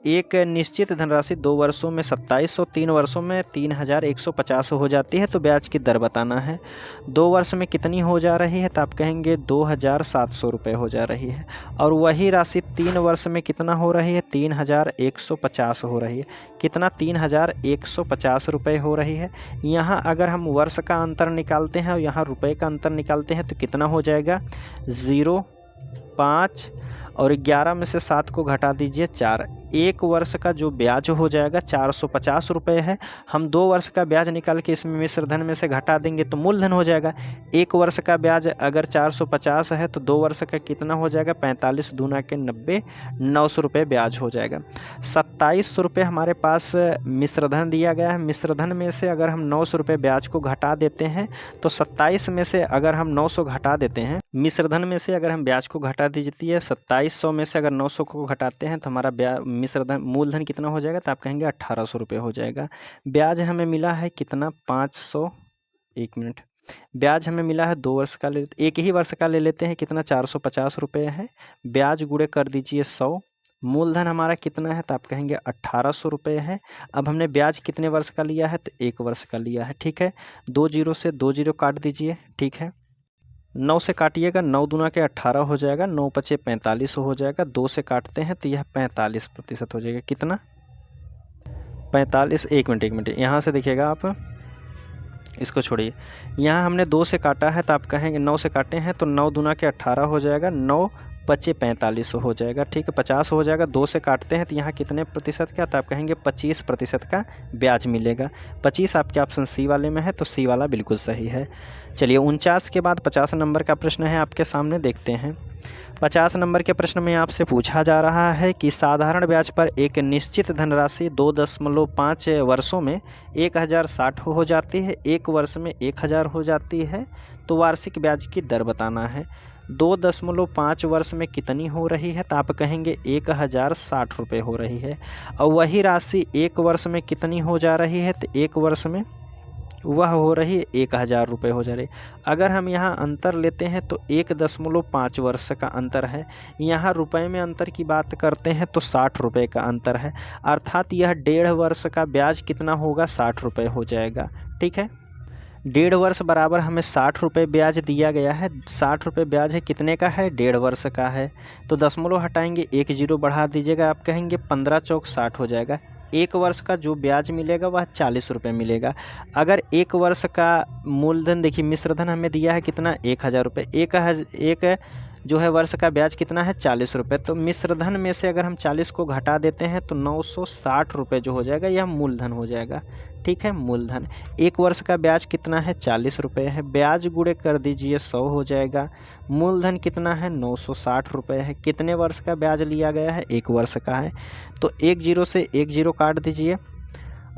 एक निश्चित धनराशि 2 वर्षों में 2700, 3 वर्षों में 3150 हो जाती है। तो ब्याज की दर बताना है। 2 वर्ष में कितनी हो जा रही है, तो आप कहेंगे 2700 रुपये हो जा रही है। और वही राशि 3 वर्ष में कितना हो रही है, 3150 हो रही है। कितना, 3150 रुपये हो रही है। यहाँ अगर हम वर्ष का अंतर निकालते हैं और यहाँ रुपये का अंतर निकालते हैं तो कितना हो जाएगा, 0, 5 और 11 में से 7 को घटा दीजिए 4। 1 वर्ष का जो ब्याज हो जाएगा 450 रुपये है। हम 2 वर्ष का ब्याज निकाल के इसमें मिश्रधन में से घटा देंगे तो मूलधन हो जाएगा। 1 वर्ष का ब्याज अगर 450 है तो 2 वर्ष का कितना हो जाएगा, 45 दूना के 90, 900 रुपये ब्याज हो जाएगा। 2700 रुपये हमारे पास मिश्रधन दिया गया है। मिश्रधन में से अगर हम 900 रुपये ब्याज को घटा देते हैं तो 27 में से अगर हम 900 घटा देते हैं, मिश्रधन में से अगर हम ब्याज को घटा दीजिए 2700 में से अगर 900 को घटाते हैं तो हमारा मिश्रधन मूलधन कितना हो जाएगा, तो आप कहेंगे 1800 रुपये हो जाएगा। ब्याज हमें मिला है कितना, 500, 1 मिनट, ब्याज हमें मिला है 2 वर्ष का, एक ही वर्ष का ले लेते हैं, कितना 450 रुपये है। ब्याज गुणे कर दीजिए 100। मूलधन हमारा कितना है, तो आप कहेंगे 1800 रुपये है। अब हमने ब्याज कितने वर्ष का लिया है, तो 1 वर्ष का लिया है। ठीक है। 2 0 से 2 0 काट दीजिए। ठीक है। 9 से काटिएगा, 9 दूना के 18 हो जाएगा, 9 पचे 45 हो जाएगा। 2 से काटते हैं तो यह 45% हो जाएगा। कितना, 45, 1 मिनट, यहाँ से देखिएगा आप, इसको छोड़िए। यहाँ हमने 2 से काटा है तो आप कहेंगे 9 से काटे हैं तो 9 दूना के 18 हो जाएगा, 9 पचे 45 हो जाएगा। ठीक है। 50 हो जाएगा। 2 से काटते हैं तो यहाँ कितने प्रतिशत का, तो आप कहेंगे 25% का ब्याज मिलेगा। 25 आपके ऑप्शन सी वाले में है, तो सी वाला बिल्कुल सही है। चलिए 49 के बाद 50 नंबर का प्रश्न है आपके सामने, देखते हैं। 50 नंबर के प्रश्न में आपसे पूछा जा रहा है कि साधारण ब्याज पर एक निश्चित धनराशि 2.5 वर्षों में 1060 हो जाती है, 1 वर्ष में 1000 हो जाती है। तो वार्षिक ब्याज की दर बताना है। 2.5 वर्ष में कितनी हो रही है, तो आप कहेंगे 1060 रुपये हो रही है। और वही राशि 1 वर्ष में कितनी हो जा रही है, तो 1 वर्ष में वह हो रही है 1000 रुपये हो जा रही है। अगर हम यहाँ अंतर लेते हैं तो 1.5 वर्ष का अंतर है। यहाँ रुपए में अंतर की बात करते हैं तो 60 रुपये का अंतर है, अर्थात यह 1.5 वर्ष का ब्याज कितना होगा, 60 रुपये हो जाएगा। ठीक है। 1.5 वर्ष बराबर हमें 60 रुपये ब्याज दिया गया है। 60 रुपये ब्याज है, कितने का है, 1.5 वर्ष का है। तो दशमलव हटाएंगे, 1 0 बढ़ा दीजिएगा, आप कहेंगे 15 चौक 60 हो जाएगा। 1 वर्ष का जो ब्याज मिलेगा वह 40 रुपये मिलेगा। अगर 1 वर्ष का मूलधन देखिए मिश्रधन हमें दिया है कितना 1000 रुपये, एक जो है वर्ष का ब्याज कितना है 40 रुपये। तो मिश्रधन में से अगर हम 40 को घटा देते हैं तो 960 रुपये जो हो जाएगा यह मूलधन हो जाएगा। ठीक है, मूलधन 1 वर्ष का ब्याज कितना है 40 रुपये है, ब्याज गुणे कर दीजिए 100 हो जाएगा। मूलधन कितना है 960 रुपये है। कितने वर्ष का ब्याज लिया गया है 1 वर्ष का है, तो 1 जीरो से 1 जीरो काट दीजिए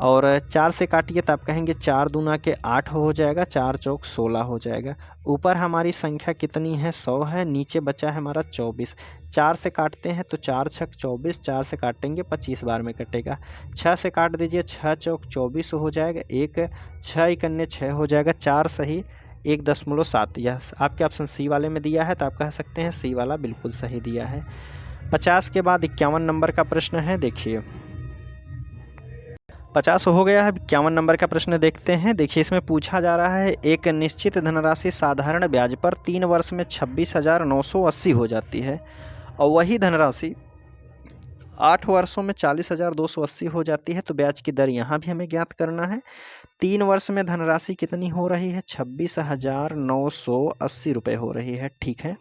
और 4 से काटिए तो आप कहेंगे 4 दूना के 8 हो जाएगा, 4 चौक 16 हो जाएगा। ऊपर हमारी संख्या कितनी है 100 है, नीचे बचा है हमारा 24। 4 से काटते हैं तो 4 छक 24, 4 से काटेंगे 25 बार में कटेगा। 6 से काट दीजिए 6 चौक 24 हो जाएगा, 6 इकन्ने 6 हो जाएगा, 4 सही 1.7। यह आपके ऑप्शन सी वाले में दिया है तो आप कह सकते हैं सी वाला बिल्कुल सही दिया है। 50 के बाद 51 नंबर का प्रश्न है, देखिए 50 हो गया है। 51 नंबर का प्रश्न देखते हैं। देखिए इसमें पूछा जा रहा है एक निश्चित धनराशि साधारण ब्याज पर 3 वर्ष में 26,980 हो जाती है और वही धनराशि 8 वर्षों में 40,280 हो जाती है। तो ब्याज की दर यहाँ भी हमें ज्ञात करना है। 3 वर्ष में धनराशि कितनी हो रही है 26,980 रुपये हो रही है। ठीक है,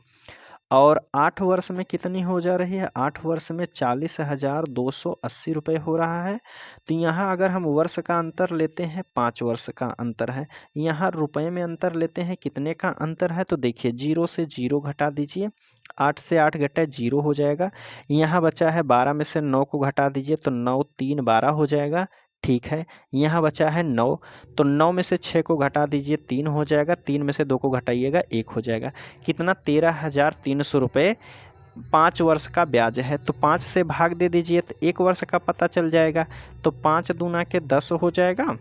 और 8 वर्ष में कितनी हो जा रही है 8 वर्ष में 40,280 रुपये हो रहा है। तो यहाँ अगर हम वर्ष का अंतर लेते हैं 5 वर्ष का अंतर है, यहाँ रुपये में अंतर लेते हैं कितने का अंतर है, तो देखिए 0 से 0 घटा दीजिए, 8 से 8 घटे 0 हो जाएगा। यहाँ बचा है 12 में से 9 को घटा दीजिए तो 9 3 12 हो जाएगा। ठीक है, यहाँ बचा है 9, तो 9 में से 6 को घटा दीजिए 3 हो जाएगा, 3 में से 2 को घटाइएगा 1 हो जाएगा। कितना 13,300 रुपये 5 वर्ष का ब्याज है। तो 5 से भाग दे दीजिए तो 1 वर्ष का पता चल जाएगा। तो 5 दूना के 10 हो जाएगा,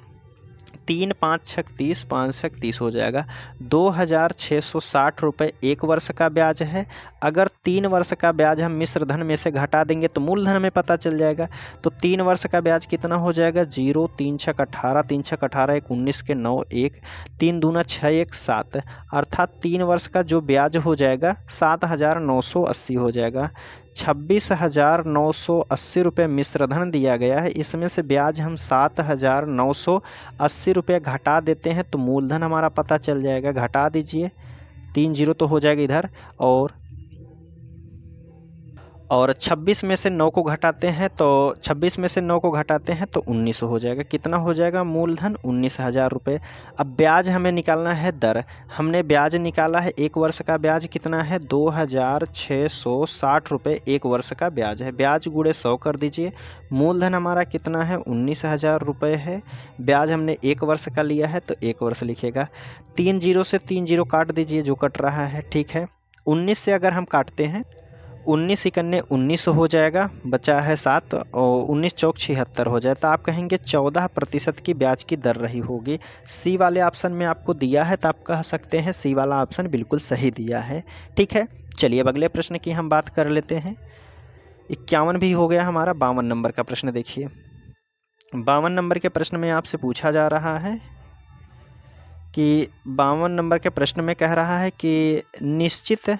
3 5 छक 30, 5 छक 30 हो जाएगा। 2,660 रुपये 1 वर्ष का ब्याज है। अगर 3 वर्ष का ब्याज हम मिश्रधन में से घटा देंगे तो मूलधन में पता चल जाएगा। तो 3 वर्ष का ब्याज कितना हो जाएगा 0 3 छक 18, 3 छक 18 1 19 के 9 1, 3 दूना 6 1 7, अर्थात 3 वर्ष का जो ब्याज हो जाएगा 7,980 हो जाएगा। 26,980 रुपये मिश्रधन दिया गया है, इसमें से ब्याज हम 7,980 रुपये घटा देते हैं तो मूलधन हमारा पता चल जाएगा। घटा दीजिए 3 जीरो तो हो जाएगा इधर, और 26 में से 9 को घटाते हैं तो 26 में से 9 को घटाते हैं तो 19 हो जाएगा। कितना हो जाएगा मूलधन 19,000 रुपये। अब ब्याज हमें निकालना है दर। हमने ब्याज निकाला है 1 वर्ष का ब्याज कितना है 2,660 रुपये 1 वर्ष का ब्याज है। ब्याज गुणे 100 कर दीजिए, मूलधन हमारा कितना है 19,000 रुपये है। ब्याज हमने 1 वर्ष का लिया है तो 1 वर्ष लिखेगा। 3 जीरो से 3 जीरो काट दीजिए जो कट रहा है। ठीक है, 19 से अगर हम काटते हैं 19 इकन्ने 19 हो जाएगा, बचा है 7 और 19 चौक 76 हो जाए। तो आप कहेंगे 14% की ब्याज की दर रही होगी। सी वाले ऑप्शन में आपको दिया है तो आप कह सकते हैं सी वाला ऑप्शन बिल्कुल सही दिया है। ठीक है, चलिए अब अगले प्रश्न की हम बात कर लेते हैं। 51 भी हो गया हमारा। 52 नंबर का प्रश्न देखिए। 52 नंबर के प्रश्न में आपसे पूछा जा रहा है कि 52 नंबर के प्रश्न में कह रहा है कि निश्चित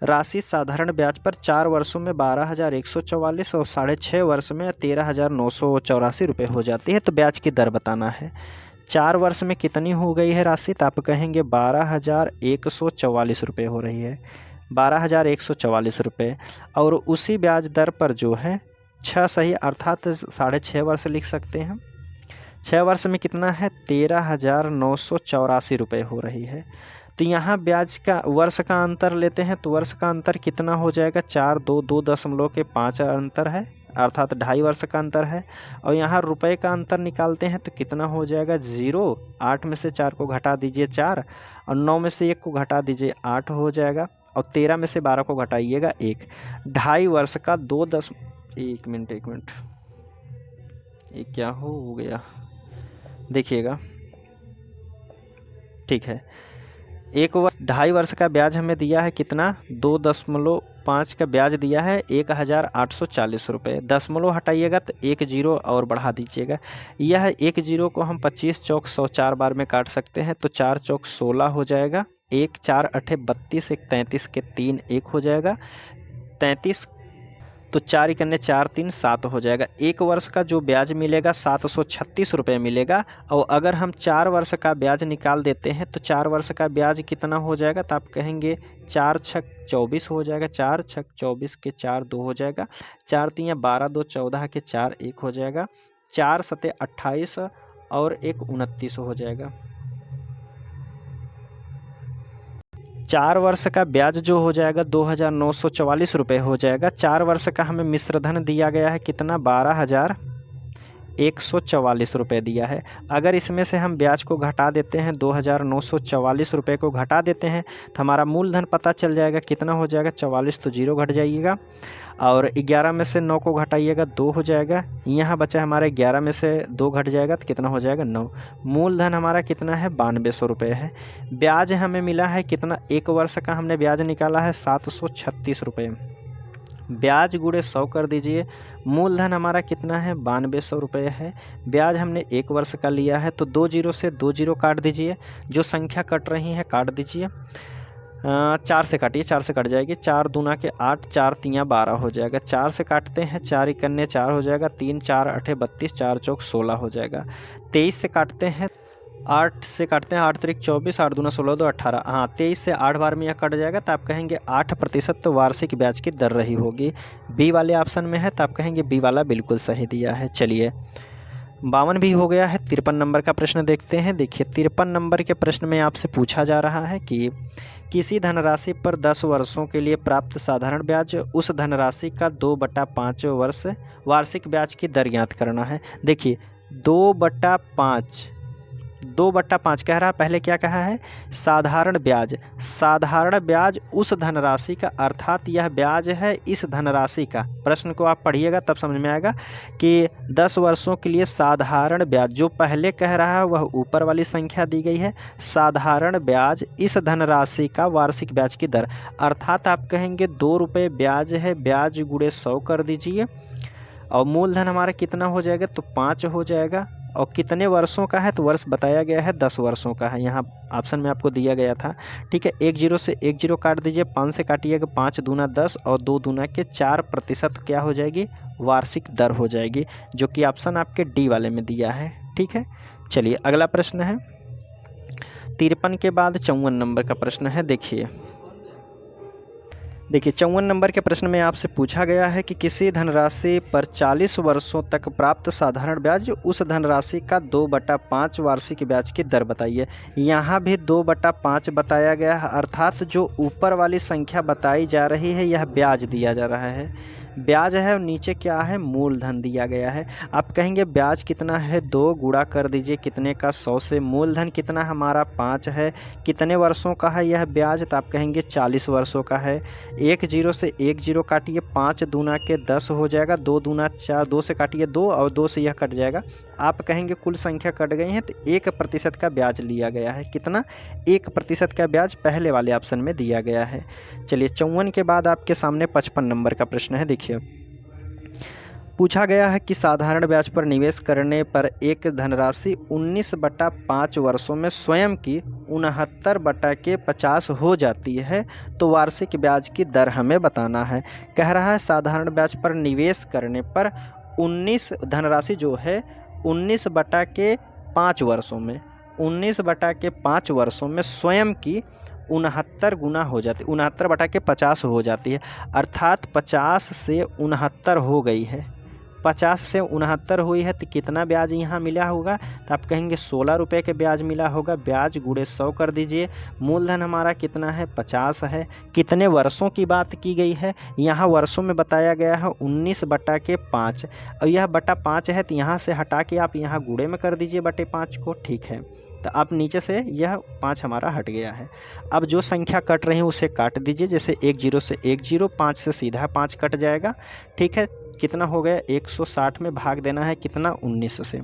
राशि साधारण ब्याज पर 4 वर्षों में 12,144 और 6.5 वर्ष में 13,984 रुपये हो जाती है। तो ब्याज की दर बताना है। 4 वर्ष में कितनी हो गई है राशि, तो आप कहेंगे 12,144 रुपये हो रही है, 12,144 रुपये। और उसी ब्याज दर पर जो है 6 सही अर्थात 6.5 वर्ष लिख सकते हैं। 6 वर्ष में कितना है 13,984 रुपये हो रही है। तो यहाँ ब्याज का वर्ष का अंतर लेते हैं तो वर्ष का अंतर कितना हो जाएगा 4 2 2.5 अंतर है, अर्थात 2.5 वर्ष का अंतर है। और यहाँ रुपए का अंतर निकालते हैं तो कितना हो जाएगा 0, 8 में से 4 को घटा दीजिए 4 और 9 में से 1 को घटा दीजिए 8 हो जाएगा और 13 में से 12 को घटाइएगा 1। 2.5 वर्ष का 1 मिनट ये क्या हो गया देखिएगा। ठीक है, 2.5 वर्ष का ब्याज हमें दिया है कितना 2.5 का ब्याज दिया है 1,840 रुपये। दशमलव हटाइएगा तो 1 जीरो और बढ़ा दीजिएगा। यह 1 जीरो को हम 25 चौक 104 बार में काट सकते हैं तो 4 चौक 16 हो जाएगा, 1 4 8 32 1 33 के 3 1 हो जाएगा। 33 तो 4 इकन्ने 4 3 7 हो जाएगा। 1 वर्ष का जो ब्याज मिलेगा 736 रुपये मिलेगा। और अगर हम 4 वर्ष का ब्याज निकाल देते हैं तो 4 वर्ष का ब्याज कितना हो जाएगा, तो आप कहेंगे 4 छक 24 हो जाएगा। 4 छक 24 के 4 2 हो जाएगा। 4 3 12 2 14 के 4 1 हो जाएगा। 4 सते 28 और 1 29 हो जाएगा। 4 वर्ष का ब्याज जो हो जाएगा 2944 रुपये हो जाएगा। 4 वर्ष का हमें मिश्रधन दिया गया है कितना, 12,144 रुपये दिया है। अगर इसमें से हम ब्याज को घटा देते हैं, 2,944 रुपये को घटा देते हैं, तो हमारा मूलधन पता चल जाएगा कितना हो जाएगा। 44 तो जीरो घट जाइएगा, और 11 में से 9 को घटाइएगा 2 हो जाएगा। यहाँ बचा हमारे 11 में से 2 घट जाएगा तो कितना हो जाएगा, 9। मूलधन हमारा कितना है, 9200 रुपये है। ब्याज हमें मिला है कितना, 1 वर्ष का हमने ब्याज निकाला है 736 रुपये। ब्याज गुणे 100 कर दीजिए। मूलधन हमारा कितना है, 9200 रुपये है। ब्याज हमने 1 वर्ष का लिया है, तो 2 जीरो से 2 जीरो काट दीजिए। जो संख्या कट रही है काट दीजिए। 4 से काटिए, 4 से कट जाएगी। 4 दूना के 8, 4 तियाँ 12 हो जाएगा। 4 से काटते हैं, 4 इकन्ने 4 हो जाएगा। 3 4 8 32, 4 चौक 16 हो जाएगा। 23 से काटते हैं, 8 से काटते हैं, 8 त्रिक 24, 8 दूना 16 2 18। हाँ, 23 से 8 बार में यह कट जाएगा, तो आप कहेंगे 8% तो वार्षिक ब्याज की दर रही होगी। बी वाले ऑप्शन में है, तो आप कहेंगे बी वाला बिल्कुल सही दिया है। चलिए 52 भी हो गया है। 53 नंबर का प्रश्न देखते हैं। देखिए 53 नंबर के प्रश्न में आपसे पूछा जा रहा है कि किसी धनराशि पर 10 वर्षों के लिए प्राप्त साधारण ब्याज, उस धनराशि का 2/5 वर्ष वार्षिक ब्याज की दर ज्ञात करना है। देखिए 2/5 कह रहा है। पहले क्या कहा है, साधारण ब्याज। साधारण ब्याज उस धनराशि का, अर्थात यह ब्याज है इस धनराशि का। प्रश्न को आप पढ़िएगा तब समझ में आएगा कि 10 वर्षों के लिए साधारण ब्याज, जो पहले कह रहा है वह ऊपर वाली संख्या दी गई है। साधारण ब्याज इस धनराशि का वार्षिक ब्याज की दर, अर्थात आप कहेंगे 2 रुपये ब्याज है। ब्याज गुणे 100 कर दीजिए, और मूलधन हमारा कितना हो जाएगा, तो 5 हो जाएगा। और कितने वर्षों का है, तो वर्ष बताया गया है 10 वर्षों का है, यहाँ ऑप्शन में आपको दिया गया था। ठीक है, 1 जीरो से 1 जीरो काट दीजिए। 5 से काटिएगा, 5 दूना 10 और 2 दूना के 4% क्या हो जाएगी, वार्षिक दर हो जाएगी, जो कि ऑप्शन आपके डी वाले में दिया है। ठीक है, चलिए अगला प्रश्न है 53 के बाद 54 नंबर का प्रश्न है। देखिए 54 नंबर के प्रश्न में आपसे पूछा गया है कि किसी धनराशि पर 40 वर्षों तक प्राप्त साधारण ब्याज, उस धनराशि का 2/5 वार्षिक ब्याज की दर बताइए। यहाँ भी 2/5 बताया गया है, अर्थात जो ऊपर वाली संख्या बताई जा रही है यह ब्याज दिया जा रहा है। ब्याज है और नीचे क्या है, मूलधन दिया गया है। आप कहेंगे ब्याज कितना है, 2 गुणा कर दीजिए कितने का, 100 से। मूलधन कितना हमारा 5 है। कितने वर्षों का है यह ब्याज, तो आप कहेंगे 40 वर्षों का है। 1 जीरो से 1 जीरो काटिए, 5 दूना के 10 हो जाएगा। 2 दूना 4, 2 से काटिए 2 और 2 से यह कट जाएगा। आप कहेंगे कुल संख्या कट गई है, तो 1% का ब्याज लिया गया है। कितना, 1% का ब्याज पहले वाले ऑप्शन में दिया गया है। चलिए 54 के बाद आपके सामने 55 नंबर का प्रश्न है। देखिए पूछा गया है कि साधारण ब्याज पर निवेश करने पर एक धनराशि 19/5 वर्षों में स्वयं की 69/50 हो जाती है, तो वार्षिक ब्याज की दर हमें बताना है। कह रहा है साधारण ब्याज पर निवेश करने पर 19 धनराशि जो है 19/5 वर्षों में, 19/5 वर्षों में स्वयं की 69 गुना हो जाती, 69/50 हो जाती है। अर्थात 50 से 69 हो गई है। 50 से 69 हुई है, तो कितना ब्याज यहाँ मिला होगा, तो आप कहेंगे 16 रुपये के ब्याज मिला होगा। ब्याज गुणे 100 कर दीजिए। मूलधन हमारा कितना है, 50 है। कितने वर्षों की बात की गई है, यहाँ वर्षों में बताया गया है 19/5, और यह बटा 5 है, तो यहाँ से हटा के आप यहाँ गुणे में कर दीजिए बटे 5 को। ठीक है, तो आप नीचे से यह 5 हमारा हट गया है। अब जो संख्या कट रही है उसे काट दीजिए, जैसे 1 जीरो से 1 जीरो, 5 से सीधा 5 कट जाएगा। ठीक है, कितना हो गया, 160 में भाग देना है कितना, 19 से।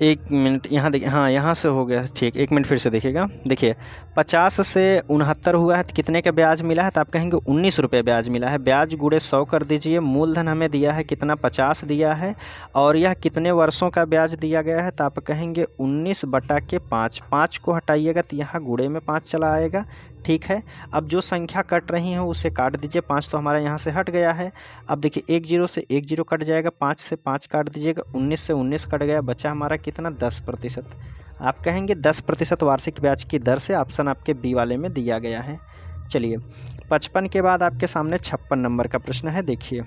1 मिनट यहाँ देखिए, हाँ यहाँ से हो गया ठीक। 1 मिनट फिर से देखिएगा। देखिए 50 से 69 हुआ है, तो कितने का ब्याज मिला है, तो आप कहेंगे 19 रुपये ब्याज मिला है। ब्याज गुणे 100 कर दीजिए। मूलधन हमें दिया है कितना, 50 दिया है, और यह कितने वर्षों का ब्याज दिया गया है, तो आप कहेंगे 19/5। 5 को हटाइएगा तो यहाँ गुणे में 5 चला आएगा। ठीक है। अब जो संख्या कट रही है उसे काट दीजिए। 5 तो हमारा यहाँ से हट गया है। अब देखिए 1 0 से 1 0 कट जाएगा, 5 से 5 काट दीजिएगा, 19 से 19 कट गया, बचा हमारा कितना 10%। आप कहेंगे 10% वार्षिक ब्याज की दर से, ऑप्शन आपके बी वाले में दिया गया है। चलिए 55 के बाद आपके सामने 56 नंबर का प्रश्न है। देखिए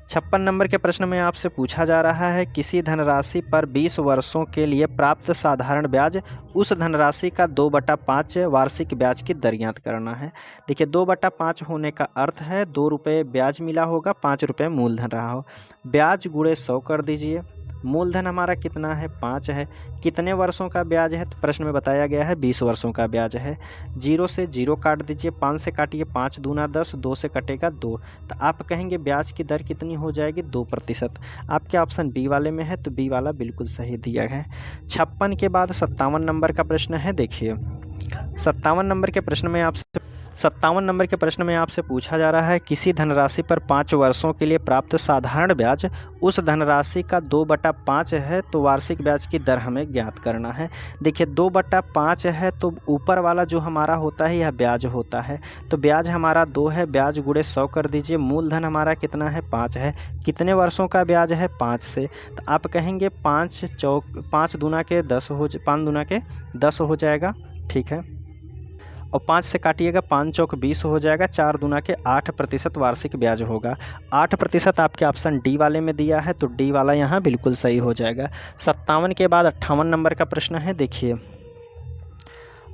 56 नंबर के प्रश्न में आपसे पूछा जा रहा है किसी धनराशि पर 20 वर्षों के लिए प्राप्त साधारण ब्याज उस धनराशि का 2/5 वार्षिक ब्याज की दर ज्ञात करना है। देखिए 2/5 होने का अर्थ है 2 रुपये ब्याज मिला होगा, 5 रुपये मूलधन रहा हो। ब्याज गुणे 100 कर दीजिए। मूलधन हमारा कितना है 5 है। कितने वर्षों का ब्याज है, तो प्रश्न में बताया गया है 20 वर्षों का ब्याज है। 0 से 0 काट दीजिए, 5 से काटिए 5 दूना 10, 2 से कटेगा 2, तो आप कहेंगे ब्याज की दर कितनी हो जाएगी 2%। आपके ऑप्शन बी वाले में है, तो बी वाला बिल्कुल सही दिया है। 56 के बाद 57 नंबर का प्रश्न है। देखिए 57 नंबर के प्रश्न में आपसे पूछा जा रहा है किसी धनराशि पर 5 वर्षों के लिए प्राप्त साधारण ब्याज उस धनराशि का 2/5 है, तो वार्षिक ब्याज की दर हमें ज्ञात करना है। देखिए 2/5 है तो ऊपर वाला जो हमारा होता है यह ब्याज होता है, तो ब्याज हमारा 2 है, ब्याज गुणे 100 कर दीजिए। मूलधन हमारा कितना है 5 है। कितने वर्षों का ब्याज है 5 से, तो आप कहेंगे 5 दूना के 10 हो जाएगा, ठीक है। और 5 से काटिएगा, 5 चौक 20 हो जाएगा, 4 दूना के 8% वार्षिक ब्याज होगा। 8% आपके ऑप्शन डी वाले में दिया है, तो डी वाला यहाँ बिल्कुल सही हो जाएगा। 57 के बाद 58 नंबर का प्रश्न है। देखिए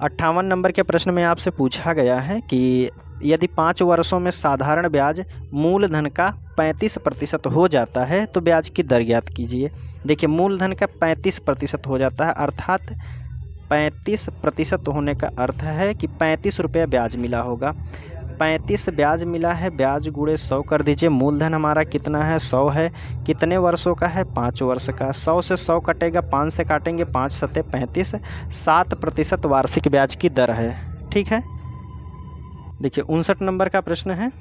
58 नंबर के प्रश्न में आपसे पूछा गया है कि यदि 5 वर्षों में साधारण ब्याज मूलधन का 35% हो जाता है तो ब्याज की दर ज्ञात कीजिए। देखिए मूलधन का 35% हो जाता है, अर्थात 35% होने का अर्थ है कि 35 रुपये ब्याज मिला होगा। 35 ब्याज मिला है, ब्याज गुणे 100 कर दीजिए। मूलधन हमारा कितना है 100 है। कितने वर्षों का है 5 वर्ष का। 100 से 100 कटेगा, 5 से काटेंगे 5 सत्ते 35, 7% वार्षिक ब्याज की दर है, ठीक है। देखिए 59 नंबर का प्रश्न है।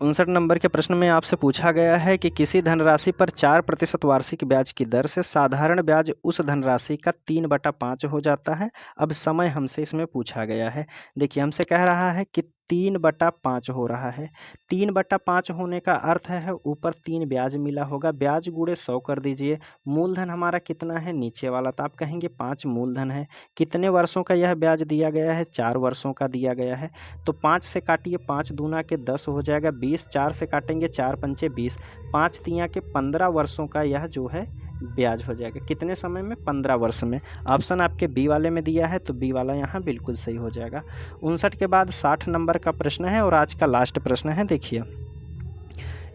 59 नंबर के प्रश्न में आपसे पूछा गया है कि किसी धनराशि पर 4% वार्षिक ब्याज की दर से साधारण ब्याज उस धनराशि का 3/5 हो जाता है। अब समय हमसे इसमें पूछा गया है। देखिए हमसे कह रहा है कि 3/5 हो रहा है। 3/5 होने का अर्थ है ऊपर 3 ब्याज मिला होगा, ब्याज गुणे 100 कर दीजिए। मूलधन हमारा कितना है नीचे वाला, तो आप कहेंगे 5 मूलधन है। कितने वर्षों का यह ब्याज दिया गया है 4 वर्षों का दिया गया है, तो 5 से काटिए, 5 दूना के 10 हो जाएगा, 20, 4 से काटेंगे 4 पंचे 20, 5 तिया के 15 वर्षों का यह जो है ब्याज हो जाएगा। कितने समय में 15 वर्ष में। ऑप्शन आपके बी वाले में दिया है, तो बी वाला यहाँ बिल्कुल सही हो जाएगा। 59 के बाद 60 नंबर का प्रश्न है और आज का लास्ट प्रश्न है। देखिए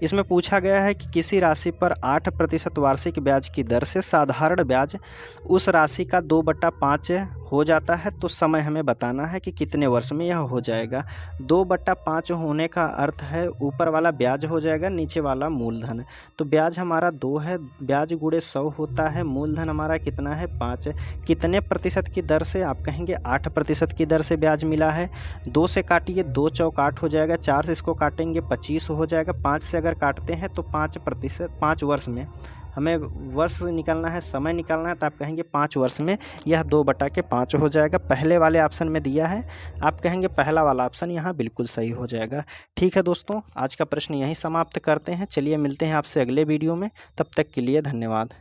इसमें पूछा गया है कि किसी राशि पर 8% वार्षिक ब्याज की दर से साधारण ब्याज उस राशि का 2/5 हो जाता है, तो समय हमें बताना है कि कितने वर्ष में यह हो जाएगा। 2/5 होने का अर्थ है ऊपर वाला ब्याज हो जाएगा, नीचे वाला मूलधन। तो ब्याज हमारा 2 है, ब्याज गुणे 100 होता है, मूलधन हमारा कितना है 5 है। कितने प्रतिशत की दर से, आप कहेंगे 8% की दर से ब्याज मिला है। 2 से काटिए, 2 चौक 8 हो जाएगा, 4 से इसको काटेंगे 25 हो जाएगा, 5 से अगर काटते हैं तो 5%, 5 वर्ष में हमें वर्ष निकालना है, समय निकालना है, तो आप कहेंगे 5 वर्ष में यह 2/5 हो जाएगा। पहले वाले ऑप्शन में दिया है, आप कहेंगे पहला वाला ऑप्शन यहाँ बिल्कुल सही हो जाएगा। ठीक है दोस्तों, आज का प्रश्न यहीं समाप्त करते हैं। चलिए मिलते हैं आपसे अगले वीडियो में, तब तक के लिए धन्यवाद।